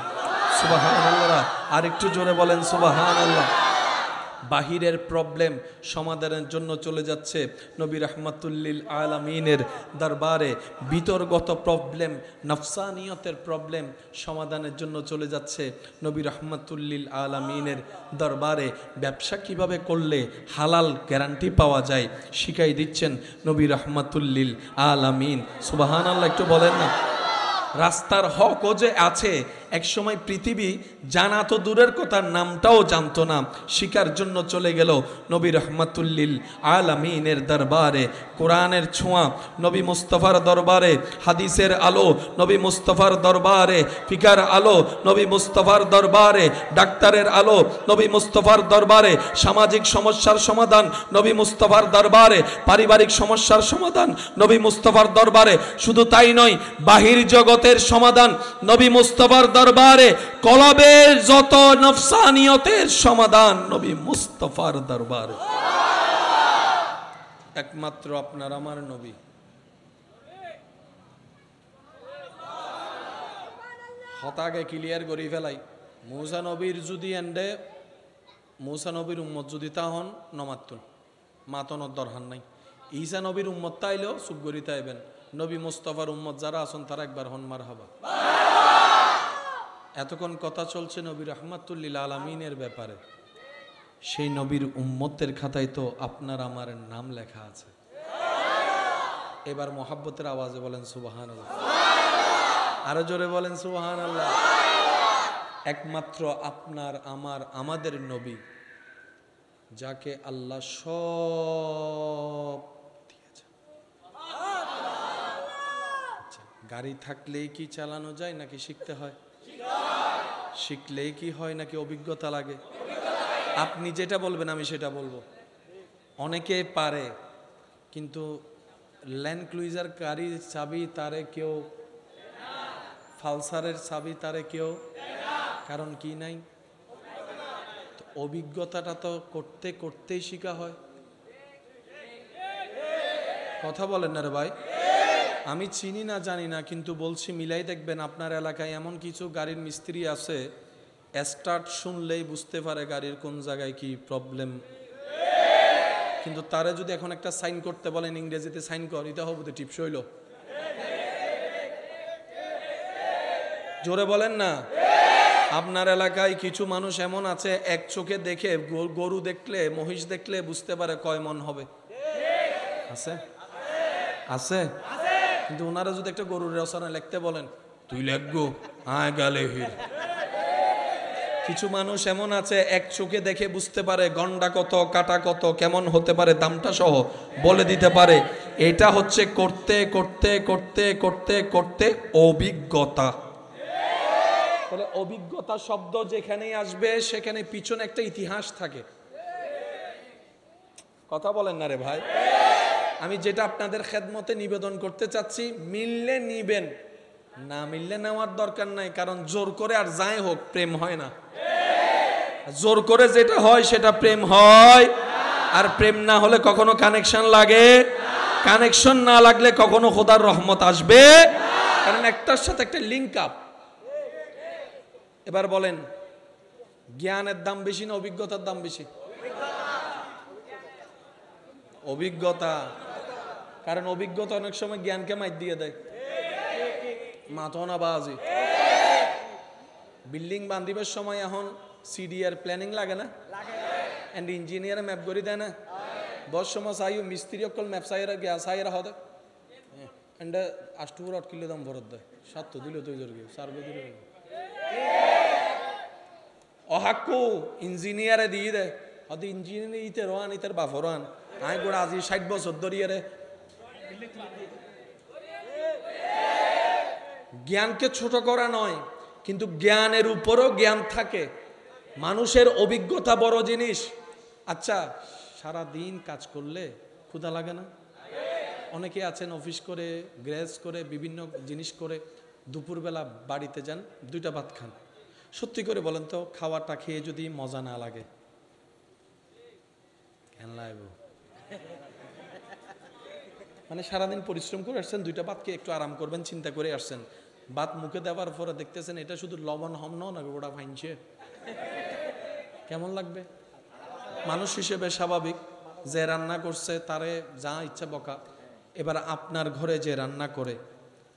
সুবহানাল্লাহ, আর একটু জোরে বলেন সুবহানাল্লাহ। বাহিরের প্রবলেম সমাধানের জন্য চলে যাচ্ছে নবী রাহমাতুল লিল আলামিনের দরবারে। বিতর্গত প্রবলেম, নফসানিয়তের প্রবলেম সমাধানের জন্য চলে যাচ্ছে নবী রাহমাতুল লিল আলামিনের দরবারে। ব্যবসা কিভাবে করলে হালাল গ্যারান্টি পাওয়া যায় শিখাই দিচ্ছেন নবী রাহমাতুল লিল আলামিন। সুবহানাল্লাহ, একটু বলেন না। রাস্তার হকও যে আছে, একসময় পৃথিবী জানা তো দূরের কথা, নামটাও জানতো না, শিকার জন্য চলে গেল নবী রাহমাতুল লিল আলামিনের দরবারে। কোরআনের ছোঁয়া নবী মুস্তাফার দরবারে, হাদিসের আলো নবী মুস্তাফার দরবারে, ফিকার আলো নবী মুস্তাফার দরবারে, ডাক্তারের আলো নবী মুস্তাফার দরবারে, সামাজিক সমস্যার সমাধান নবী মুস্তাফার দরবারে, পারিবারিক সমস্যার সমাধান নবী মুস্তাফার দরবারে। শুধু তাই নয়, বাহির জগতের সমাধান নবী মুস্তাফার দরবারে, কলবের যত নফসানিয়তের সমাধান নবী মুস্তাফার দরবারে। একমাত্র আপনার আমার নবী। হতাকে ক্লিয়ার করি ফেলাই। মুসা নবীর যদি এন্ডে মুসা নবীর উম্মত যদি তা হন নমাতুন মাতনের দরকার নাই। ঈসা নবীর উম্মত তাইলেও চুপ করি তাইবেন। নবী মুস্তাফার উম্মত যারা আছেন তারা একবার হন মারহাবা। এতক্ষণ কথা চলছে নবী রাহমাতুল লিল আলামিনের ব্যাপারে। সেই নবীর উম্মতের খাতায় তো আপনার আমার নাম লেখা আছে। এবার মোহাব্বতের আওয়াজে বলেন সুবহানাল্লাহ, আরো জোরে বলেন সুবহানাল্লাহ। একমাত্র আপনার আমার আমাদের নবী, যাকে আল্লাহ সব দিয়েছে। গাড়ি থাকলেই কি চালানো যায় নাকি শিখতে হয়? শিখলেই কি হয় নাকি অভিজ্ঞতা লাগে? আপনি যেটা বলবেন আমি সেটা বলবো। অনেকে পারে, কিন্তু ল্যান্ড ক্রুইজার গাড়ির চাবি তারে কেউ, ফালসারের চাবি তারে কেউ, কারণ কি নাই? অভিজ্ঞতাটা তো করতে করতেই শিখা হয়। কথা বলেন না রে ভাই। আমি চিনি না জানি না, কিন্তু বলছি মিলাই দেখবেন আপনার এলাকায় এমন কিছু গাড়ির মিস্ত্রি আছে, স্টার্ট শুনলেই বুঝতে পারে গাড়ির কোন জায়গায় কি প্রবলেম। কিন্তু তারে যদি এখন একটা সাইন করতে বলেন ইংরেজিতে সাইন কর, এটা হবে টিপস হইল। জোরে বলেন না। আপনার এলাকায় কিছু মানুষ এমন আছে, এক চোখে দেখে গরু দেখলে মহিষ দেখলে বুঝতে পারে কয় মন হবে। আছে আছে, কিন্তু ওনারা যদি একটা গরুর রচনা লিখতে বলেন, তুই লেখগো আয় গালে হির। কিছু মানুষ এমন আছে, এক চোখে দেখে বুঝতে পারে গন্ডা কত, কাটা কত, কেমন হতে পারে, দামটা সহ বলে দিতে পারে। এটা হচ্ছে করতে করতে করতে করতে করতে অভিজ্ঞতা। তাহলে অভিজ্ঞতা শব্দ যেখানেই আসবে সেখানে পিছনে একটা ইতিহাস থাকে। কথা বলেন না রে ভাই। আমি যেটা আপনাদের খেদমতে নিবেদন করতে চাচ্ছি, মিললে নিবেন, না মিললে নেওয়ার দরকার নাই। কারণ জোর করে আর যাই হোক প্রেম হয় না। জোর করে যেটা হয় সেটা প্রেম হয়, আর প্রেম না হলে কখনো কানেকশন লাগে। কানেকশন না লাগলে কখনো খোদার রহমত আসবে, কারণ একটার সাথে একটা লিঙ্ক আপ। এবার বলেন, জ্ঞানের দাম বেশি না অভিজ্ঞতার দাম বেশি? অভিজ্ঞতা। কারণ অভিজ্ঞতা অনেক সময় জ্ঞানকে মাইর দিয়ে দেয়। মাথনা বাজি। বিল্ডিং বান্ধিবার সময় এখন সিডিআর প্ল্যানিং লাগে না? এন্ড ইঞ্জিনিয়ার ম্যাপ করে দেয় না? বস সময় চাইও মিস্ত্রি অকল ম্যাপ চাইরা গ্যাস চাইরা হতে এন্ড 8 কিলো দাম ভরত দেয়। 7 দিল তুই জোর গিয়ে 4 দিল। অহাক্কু ইঞ্জিনিয়ারে দিয়ে দে অত ইঞ্জিনিয়ার ইতে রোহান ইতার বাফর রোহান আমি গোড়া আজি 60 বছর ধরিয়ে রে। জ্ঞানকে ছোট করা নয়, কিন্তু জ্ঞানের উপরও জ্ঞান থাকে। মানুষের অভিজ্ঞতা বড় জিনিস। আচ্ছা, সারা দিন কাজ করলে ক্ষুধা লাগে না? অনেকে আছেন অফিস করে, গ্রেস করে, বিভিন্ন জিনিস করে, দুপুরবেলা বাড়িতে যান, 2টা ভাত খান। সত্যি করে বলেন তো, খাওয়াটা খেয়ে যদি মজা না লাগে কেন লাগবে? মানে সারাদিন পরিশ্রম করে আসছেন, 2টা ভাত খেয়ে একটু আরাম করবেন চিন্তা করে আসছেন, ভাত মুখে দেওয়ার পরে দেখতেছেন এটা শুধু লবণ হম না গোটা ফাইনছে, কেমন লাগবে? মানুষ হিসেবে স্বাভাবিক, যে রান্না করছে তারে যা ইচ্ছা বকা। এবার আপনার ঘরে যে রান্না করে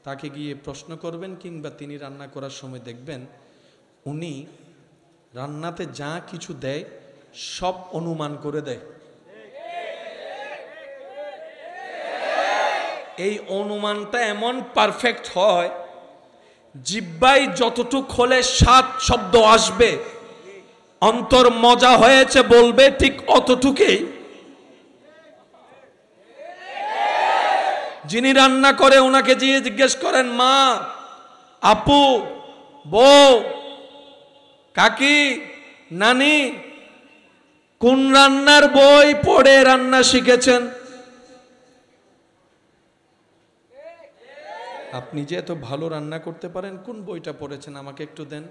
তাকে গিয়ে প্রশ্ন করবেন, কিংবা তিনি রান্না করার সময় দেখবেন উনি রান্নাতে যা কিছু দেয় সব অনুমান করে দেয়। এই অনুমানটা এমন পারফেক্ট হয়, জিহ্বায় যতটুক হলে 7 শব্দ আসবে, অন্তর মজা হয়েছে বলবে ঠিক অতটুকুই। যিনি রান্না করে ওনাকে গিয়ে জিজ্ঞেস করেন, মা, আপু, বউ, কাকি, নানি, কোন রান্নার বই পড়ে রান্না শিখেছেন? আপনি যে এত ভালো রান্না করতে পারেন কোন বইটা পড়েছেন আমাকে একটু দেন।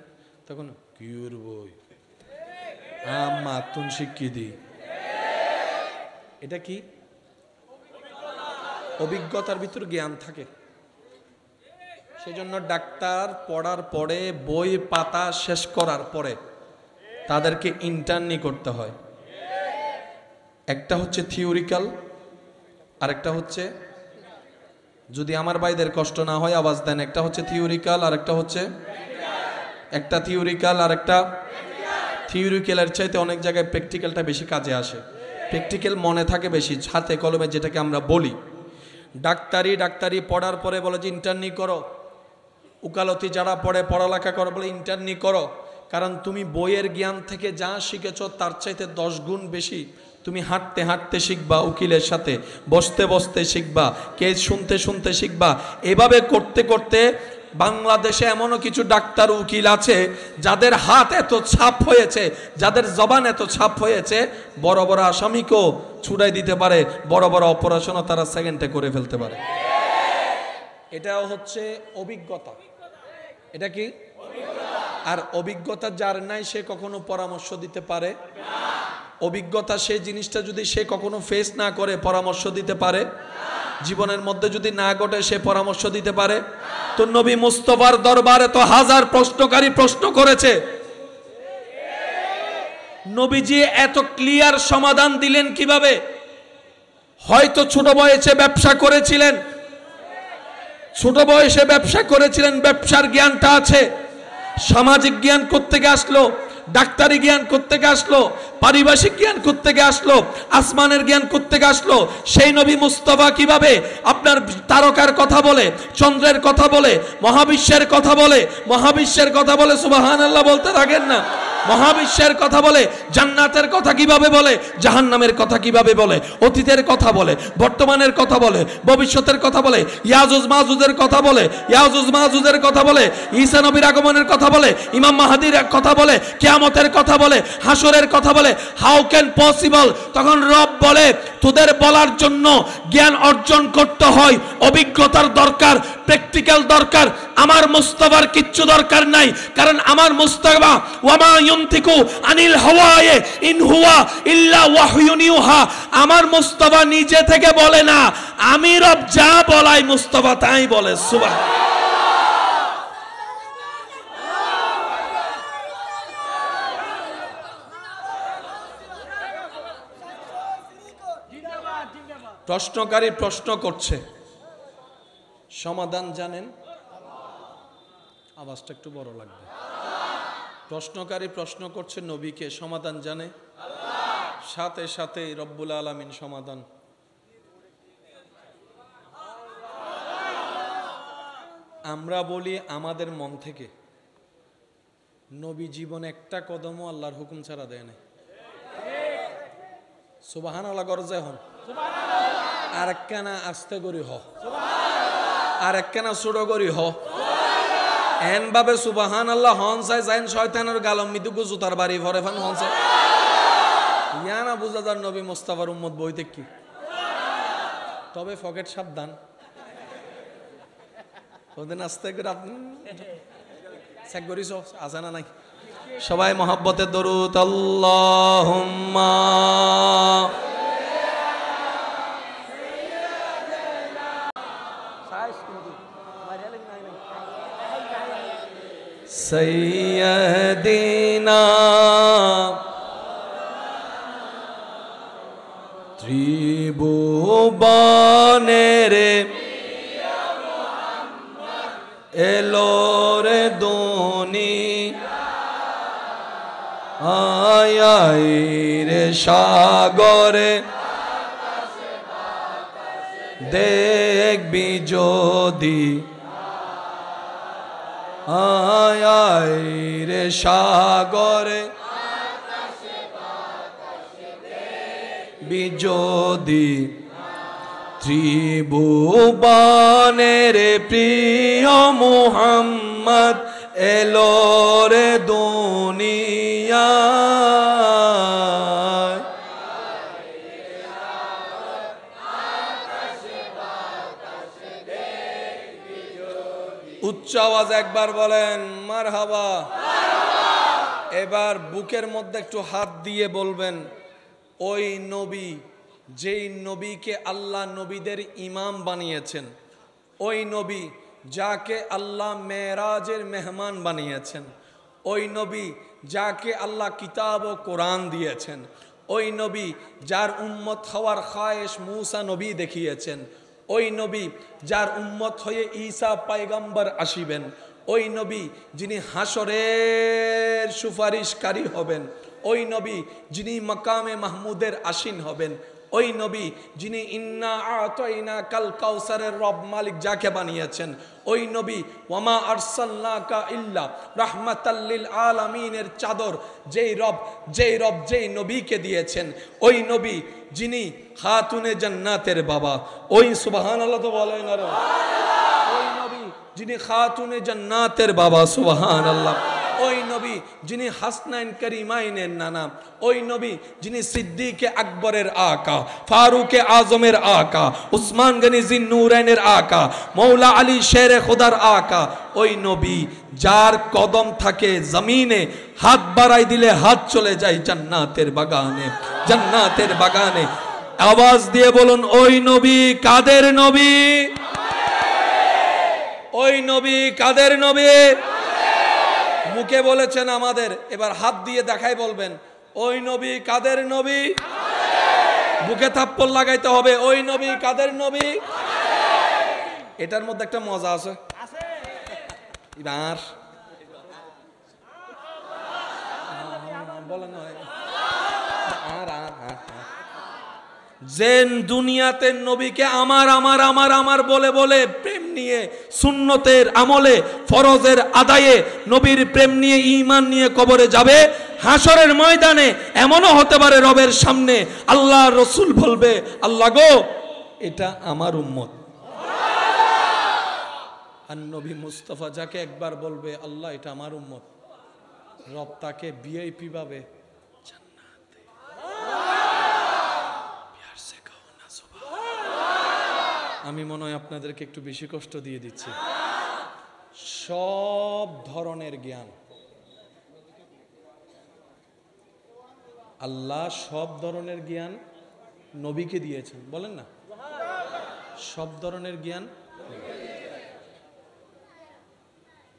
তখন কিউর বই, আম্মা তুন শিখিয়ে দি। এটা কি? অভিজ্ঞতার ভিতর জ্ঞান থাকে। সেজন্য ডাক্তার পড়ার পরে, বই পাতা শেষ করার পরে তাদেরকে ইন্টার্নি করতে হয়। একটা হচ্ছে থিওরিক্যাল, আরেকটা হচ্ছে, যদি আমার ভাইদের কষ্ট না হয় আওয়াজ দেন, একটা হচ্ছে থিওরিক্যাল আর একটা হচ্ছে, একটা থিওরিক্যাল আর একটা, থিওরিক্যালের চাইতে অনেক জায়গায় প্র্যাকটিক্যালটা বেশি কাজে আসে। প্র্যাকটিক্যাল মনে থাকে বেশি, হাতে কলমে যেটাকে আমরা বলি। ডাক্তারি পড়ার পরে বলে যে ইন্টার্নি করো। উকালতি যারা পড়ে, পড়ালেখা করো, বলে ইন্টার্নি করো। কারণ তুমি বইয়ের জ্ঞান থেকে যা শিখেছ তার চাইতে 10 গুণ বেশি তুমি হাঁটতে হাঁটতে শিখবা, উকিলের সাথে বসতে বসতে শিখবা, কেস শুনতে শুনতে শিখবা। এভাবে করতে করতে বাংলাদেশে এমনও কিছু ডাক্তার উকিল আছে যাদের হাত এত ছাপ হয়েছে, যাদের জবান এত ছাপ হয়েছে, বড় বড় আসামিকেও ছুড়াই দিতে পারে, বড় বড় অপারেশনও তারা সেকেন্ডে করে ফেলতে পারে। এটাও হচ্ছে অভিজ্ঞতা। এটা কি? আর অভিজ্ঞতা যার নাই সে কখনো পরামর্শ দিতে পারে না। অভিজ্ঞতা সেই জিনিসটা যদি সে কখনো ফেস না করে পরামর্শ দিতে পারে না। জীবনের মধ্যে যদি না ঘটে সে পরামর্শ দিতে পারে না। তো নবী মুস্তাফার দরবারে তো হাজার প্রশ্নকারী প্রশ্ন করেছে, নবীজি এত ক্লিয়ার সমাধান দিলেন কিভাবে? হয়তো ছোট বয়সে ব্যবসা করেছিলেন, ব্যবসার জ্ঞানটা আছে। সামাজিক জ্ঞান কোত্থেকে আসলো? ডাক্তারি জ্ঞান কোত্থেকে আসলো? পারিভাষিক জ্ঞান কোত্থেকে আসলো? আসমানের জ্ঞান কোত্থেকে আসলো? সেই নবী মুস্তাফা কিভাবে আপনার তারকার কথা বলে, চন্দ্রের কথা বলে, মহাবিশ্বের কথা বলে, সুবহানাল্লাহ বলতে থাকেন না। মহাবিশ্বের কথা বলে, জান্নাতের কথা কিভাবে বলে, জাহান্নামের কথা কিভাবে বলে, অতীতের কথা বলে, বর্তমানের কথা বলে, ভবিষ্যতের কথা বলে, ইয়াজুজ মাজুজের কথা বলে, ঈসা নবীর আগমনের কথা বলে, ইমাম মাহদীর কথা বলে, কিয়ামতের কথা বলে, হাসরের কথা বলে। How can possible? তখন রব বলে, তোদের বলার জন্য জ্ঞান অর্জন করতে হয়, অভিজ্ঞতার দরকার, প্র্যাকটিক্যাল দরকার। আমার মুস্তাফার কিচ্ছু দরকার নাই, কারণ আমার মুস্তাফা ওয়ামা ইউনতিকু আনিল হাওয়া ইন হুয়া ইল্লা ওয়াহয়ুন ইউহা। আমার মুস্তাফা নিজে থেকে বলে না, আমি রব যা বলাই মুস্তাফা তাই বলে। সুবহানাল্লাহ। প্রশ্নকারী প্রশ্ন করছে, সমাধান জানেন? আওয়াজটা একটু বড় লাগবে। প্রশ্নকারী প্রশ্ন করছে নবীকে, সমাধান জানে? সাথে সাথে রব্বুল আলামিন সমাধান। আমরা বলি আমাদের মন থেকে, নবী জীবন একটা কদমও আল্লাহর হুকুম ছাড়া দেয় না। সুবহানাল্লাহ গরজে হন, আর একখানা আস্তে করি হ, আর একখানা ছোট করি হ, এন ভাবে সুবহানাল্লাহ হন চাই যাইন শয়তানের গালম মিতুকু জুতার বাড়ি ভরে ফান হন চাই ইয়া না বুঝা যার নবী মুস্তাফার উম্মত বইতে কি। তবে ফকেট সাবধান, ওদিন আস্তে করে আপনি চেক করিস আছে না নাই। সবাই মহব্বতে দরুদ আল্লাহুম্মা সাইয়্যিদিনা ত্রিভুবনের এলো রে দুনিয়া আয় রে সাগরে দেখবি যদি আয় রে সাগরে যদি ত্রিভুবনের প্রিয় মুহাম্মদ এলো রে দুনিয়া উচ্চ আওয়াজ একবার বলেন মারহাবা। এবার বুকের মধ্যে একটু হাত দিয়ে বলবেন ওই নবী, যেই নবীকে আল্লাহ নবীদের ইমাম বানিয়েছেন, ওই নবী যাকে আল্লাহ মেরাজের মেহমান বানিয়েছেন, ওই নবী যাকে আল্লাহ কিতাব ও কোরআন দিয়েছেন, ওই নবী যার উম্মত হওয়ার খায়েশ মূসা নবী দেখিয়েছেন, ওই নবী যার উম্মত হয়ে ঈসা পয়গম্বর আসিবেন, ওই নবী যিনি হাসরের সুপারিশকারী হবেন, ওই নবী যিনি মাকামে মাহমুদের আসীন হবেন, ওই নবী যিনি ইন্না আতাইনা কাল কাউসারের রব মালিক যাকে বানিয়েছেন, ওই নবী ওয়ামা আরসালনাকা ইল্লা রাহমাতাল লিল আলামিনের চাদর যেই রব যেই নবীকে দিয়েছেন, ওই নবী যিনি খাতুনে জান্নাতের বাবা, ওই সুবহানাল্লাহ তো বলেন আর ওই নবী যিনি খাতুনে জান্নাতের বাবা সুবহানাল্লাহ, ওই নবী যিনি হাসনাইন করিমাইনের নানা, ওই নবী যিনি সিদ্দিকে আকবরের আকা, ফারুকে আজমের আকা, উসমান গনি জিন্নুরাইনের আকা, মৌলা আলী শেরে খুদার আকা, ওই নবী যার কদম থাকে জমিনে, হাত বাড়াই দিলে হাত চলে যায় জান্নাতের বাগানে, জান্নাতের বাগানে। আওয়াজ দিয়ে বলুন ওই নবী কাদের নবী? ওই নবী কাদের নবী? মুখে বলেছেন আমাদের, এবার হাত দিয়ে দেখাই বলবেন ওই নবী কাদের নবী? বুকে থাপ্পড় লাগাইতে হবে, ওই নবী কাদের নবী? এটার মধ্যে একটা মজা আছে। এবার বলেন যেন দুনিয়াতে নবীকে আমার আমার আমার আমার বলে বলে প্রেম নিয়ে সুন্নতের আমলে ফরজের আদায়ে নবীর প্রেম নিয়ে ঈমান নিয়ে কবরে যাবে, হাসরের ময়দানে এমনও হতে পারে রবের সামনে আল্লাহ রসুল বলবে আল্লাহ গো এটা আমার উম্মত। আর নবী মুস্তাফা যাকে একবার বলবে আল্লাহ এটা আমার উম্মত, রব তাকে ভিআইপি ভাবে জান্নাতে। আমি মনে হয় আপনাদেরকে একটু বেশি কষ্ট দিয়ে দিচ্ছি। সব ধরনের জ্ঞান আল্লাহ, সব ধরনের জ্ঞান নবীকে দিয়েছেন, বলেন না সব ধরনের জ্ঞান।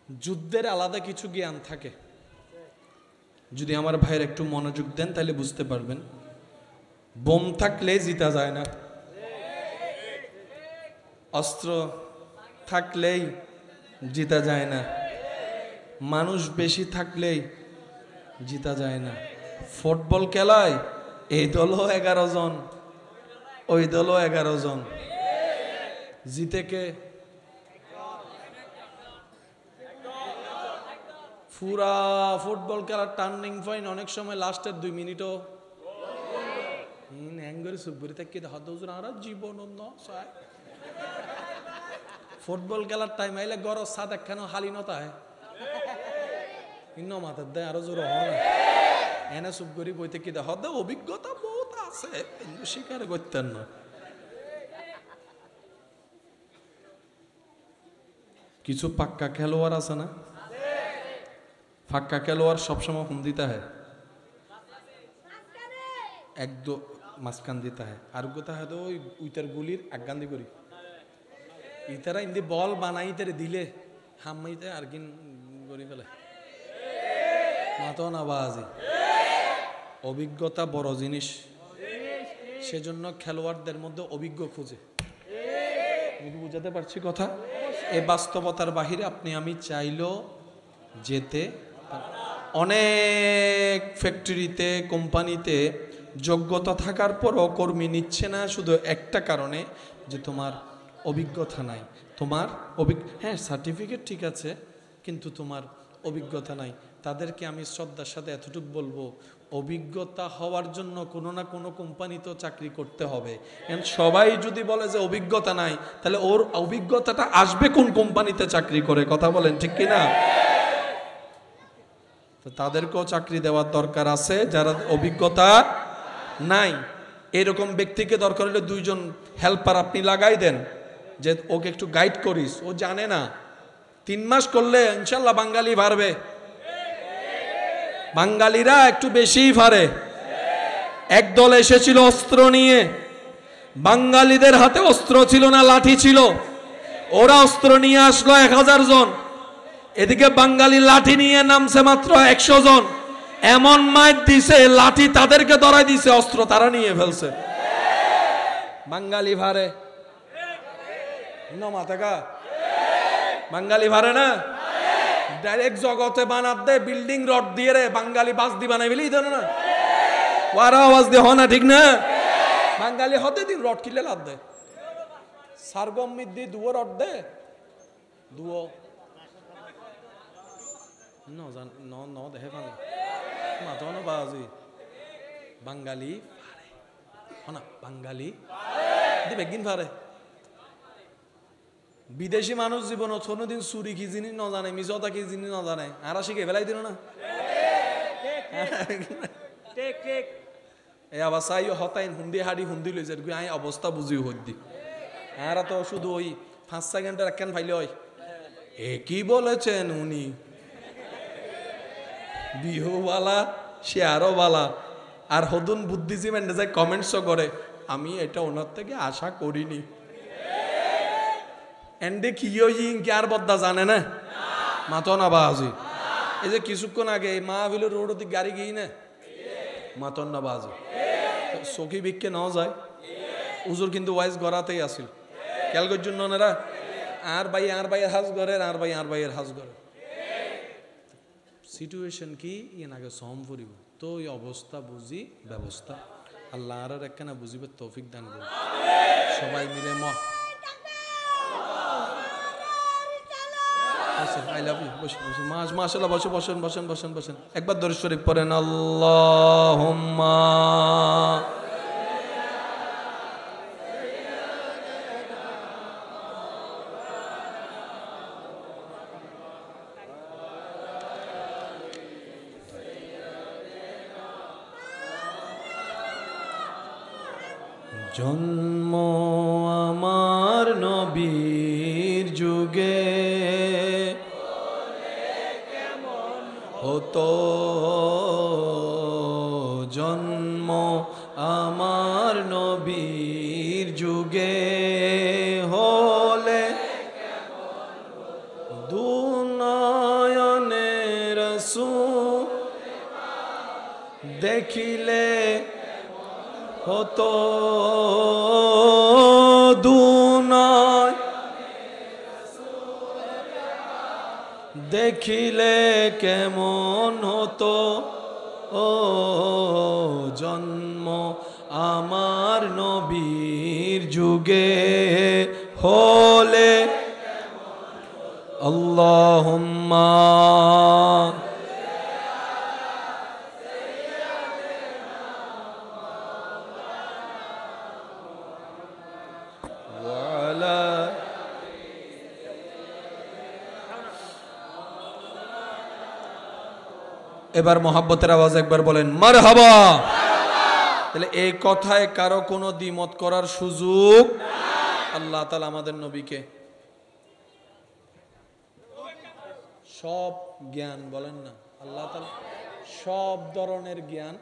যুদ্ধের আলাদা কিছু জ্ঞান থাকে, যদি আমার ভাইয়ের একটু মনোযোগ দেন তাহলে বুঝতে পারবেন। বোম থাকলে জিতা যায় না, অস্ত্র থাকলেই জিতা যায় না, মানুষ বেশি থাকলেই জিতা যায় না। ফুটবল খেলায় এই দলও 11 জন, ওই দলও 11 জন, জিতে কে? পুরা ফুটবল খেলার টার্নিং পয়েন্ট অনেক সময় লাস্টের 2 মিনিটও হ্যাঙ্গরে সুপুরি থেকে হদুজুর আর জীবন ফুটবল খেলার টাইম আইলে গরজ সাদ একখানো হালিনতা হয় ইন্ন মাথার দেয় আরো জোর হয় এনে চুপ করি বইতে কি হদ অভিজ্ঞতা বহুত আছে কিন্তু স্বীকার করতেন না। কিছু পাক্কা খেলোয়াড় আছে না, পাক্কা খেলোয়াড় সবসময় ফোন দিতে হয়, একদম মাঝখান দিতে হয় আর কোথা হয় ওই উইটার গুলির আগান্দি করি ইতারা ইন্দি বল বানাই তারে দিলে হামাইতে আর কিন করি ফেলে মাতো না বাজি। অভিজ্ঞতা বড় জিনিস, সেজন্য খেলোয়াড়দের মধ্যে অভিজ্ঞ খুঁজে। বুঝাতে পারছি কথা? এই বাস্তবতার বাহিরে আপনি আমি চাইলেও যেতে, অনেক ফ্যাক্টরিতে কোম্পানিতে যোগ্যতা থাকার পরও কর্মী নিচ্ছে না শুধু একটা কারণে যে তোমার অভিজ্ঞতা নাই। তোমার হ্যাঁ সার্টিফিকেট ঠিক আছে কিন্তু তোমার অভিজ্ঞতা নাই। তাদেরকে আমি শ্রদ্ধার সাথে এতটুকু বলবো, অভিজ্ঞতা হওয়ার জন্য কোনো না কোনো কোম্পানিতেও চাকরি করতে হবে। সবাই যদি বলে যে অভিজ্ঞতা নাই, তাহলে ওর অভিজ্ঞতাটা আসবে কোন কোম্পানিতে চাকরি করে? কথা বলেন ঠিক কিনা? তো তাদেরকেও চাকরি দেওয়ার দরকার আছে যারা অভিজ্ঞতা নাই। এরকম ব্যক্তিকে দরকার হলে 2 জন হেল্পার আপনি লাগাই দেন, যে ওকে একটু গাইড করিস, ও জানে না। 3 মাস করলে ইনশাল্লাহ বাঙালি পারবে। বাঙালিরা একটু বেশিই পারে। একদল এসেছিল অস্ত্র নিয়ে, বাঙালিদের হাতে অস্ত্র ছিল না, লাঠি ছিল। ওরা অস্ত্র নিয়ে আসলো 1000 জন, এদিকে বাঙালি লাঠি নিয়ে নামছে মাত্র 100 জন। এমন মাইর দিছে, লাঠি তাদেরকে ধরাই দিছে, অস্ত্র তারা নিয়ে ফেলছে। বাঙালি ভারে মাথাকা, বাঙালি ভারে না, ডাইরেক্ট জগতে বানাত দে, বিল্ডিং রড দিয়ে রে বাঙালি বাস দি বানাই ফেলি দেন না, ওয়ারা আওয়াজ দিয়ে হয় না, ঠিক না? বাঙালি হতে দিন রড কিলে লাদ দে, সারগম মিদ দি দুয়ো রড দে, দুয়ো ন দেখে পান মাথা না বাজি। বাঙালি না, বাঙালি বেগিন পারে। বিদেশি মানুষ জীবন কোনোদিন চুরি কি জিনিস ন জানে, মিজতা কি জিনিস ন জানে, আর শিখে ফেলাই দিল না। এই আবার চাই হতাইন হুন্দি হাড়ি হুন্দি লইছে আই অবস্থা বুঝিও হদ্দি। আর তো শুধু ওই 5 সেকেন্ডের একখান ফাইলে হয় এ কি বলেছেন উনি, বিহুওয়ালা সে আরো বালা। আর হদুন বুদ্ধিজীবী যায় কমেন্টসও করে, আমি এটা ওনার থেকে আশা করিনি। এন্ডে কি আর বদ্দা জানে না, মাতো না বাজি। এই যে কিছুক্ষণ আগে মাহবিলের রোড দিকে গাড়ি গিয়ে না, মাতন না বাজি। চকি বিককে নেওয়া যায়, উজুর কিন্তু ওয়াইজ গড়াতেই আসিল খেয়ালগর জন্য ওনারা আর ভাইয়ের হাজ গড়ের, আর ভাইয়ের হাজ গড়ের সিচুয়েশন কি ইয়ে আগে সম পড়িব। তো এই অবস্থা বুঝি ব্যবস্থা আল্লাহ আর একখানা বুঝিবে তৌফিক দান করুন। সবাই মিলে আই লাভ ইউ। মাশাআল্লাহ, বসেন। একবার দরুদ শরীফ পড়েন, আল্লাহুম্মা জন্ম আমার নবীর যুগে হতো, জন্ম আমার নবীর যুগে হলে দুনয়নে রাসূল দেখিলে হতো, দুনয় দেখিলে কেমন হতো, ও জন্ম আমার নবীর যুগে হলে। আল্লাহুম্মা এবার মহাব্বতের আওয়াজ একবার বলেন মারহাবা। তাহলে এই কথায় কারো কোনো দ্বিমত করার সুযোগ। আল্লাহ তাআলা আমাদের নবীকে সব জ্ঞান বলেন না, আল্লাহ তাআলা সব ধরনের জ্ঞান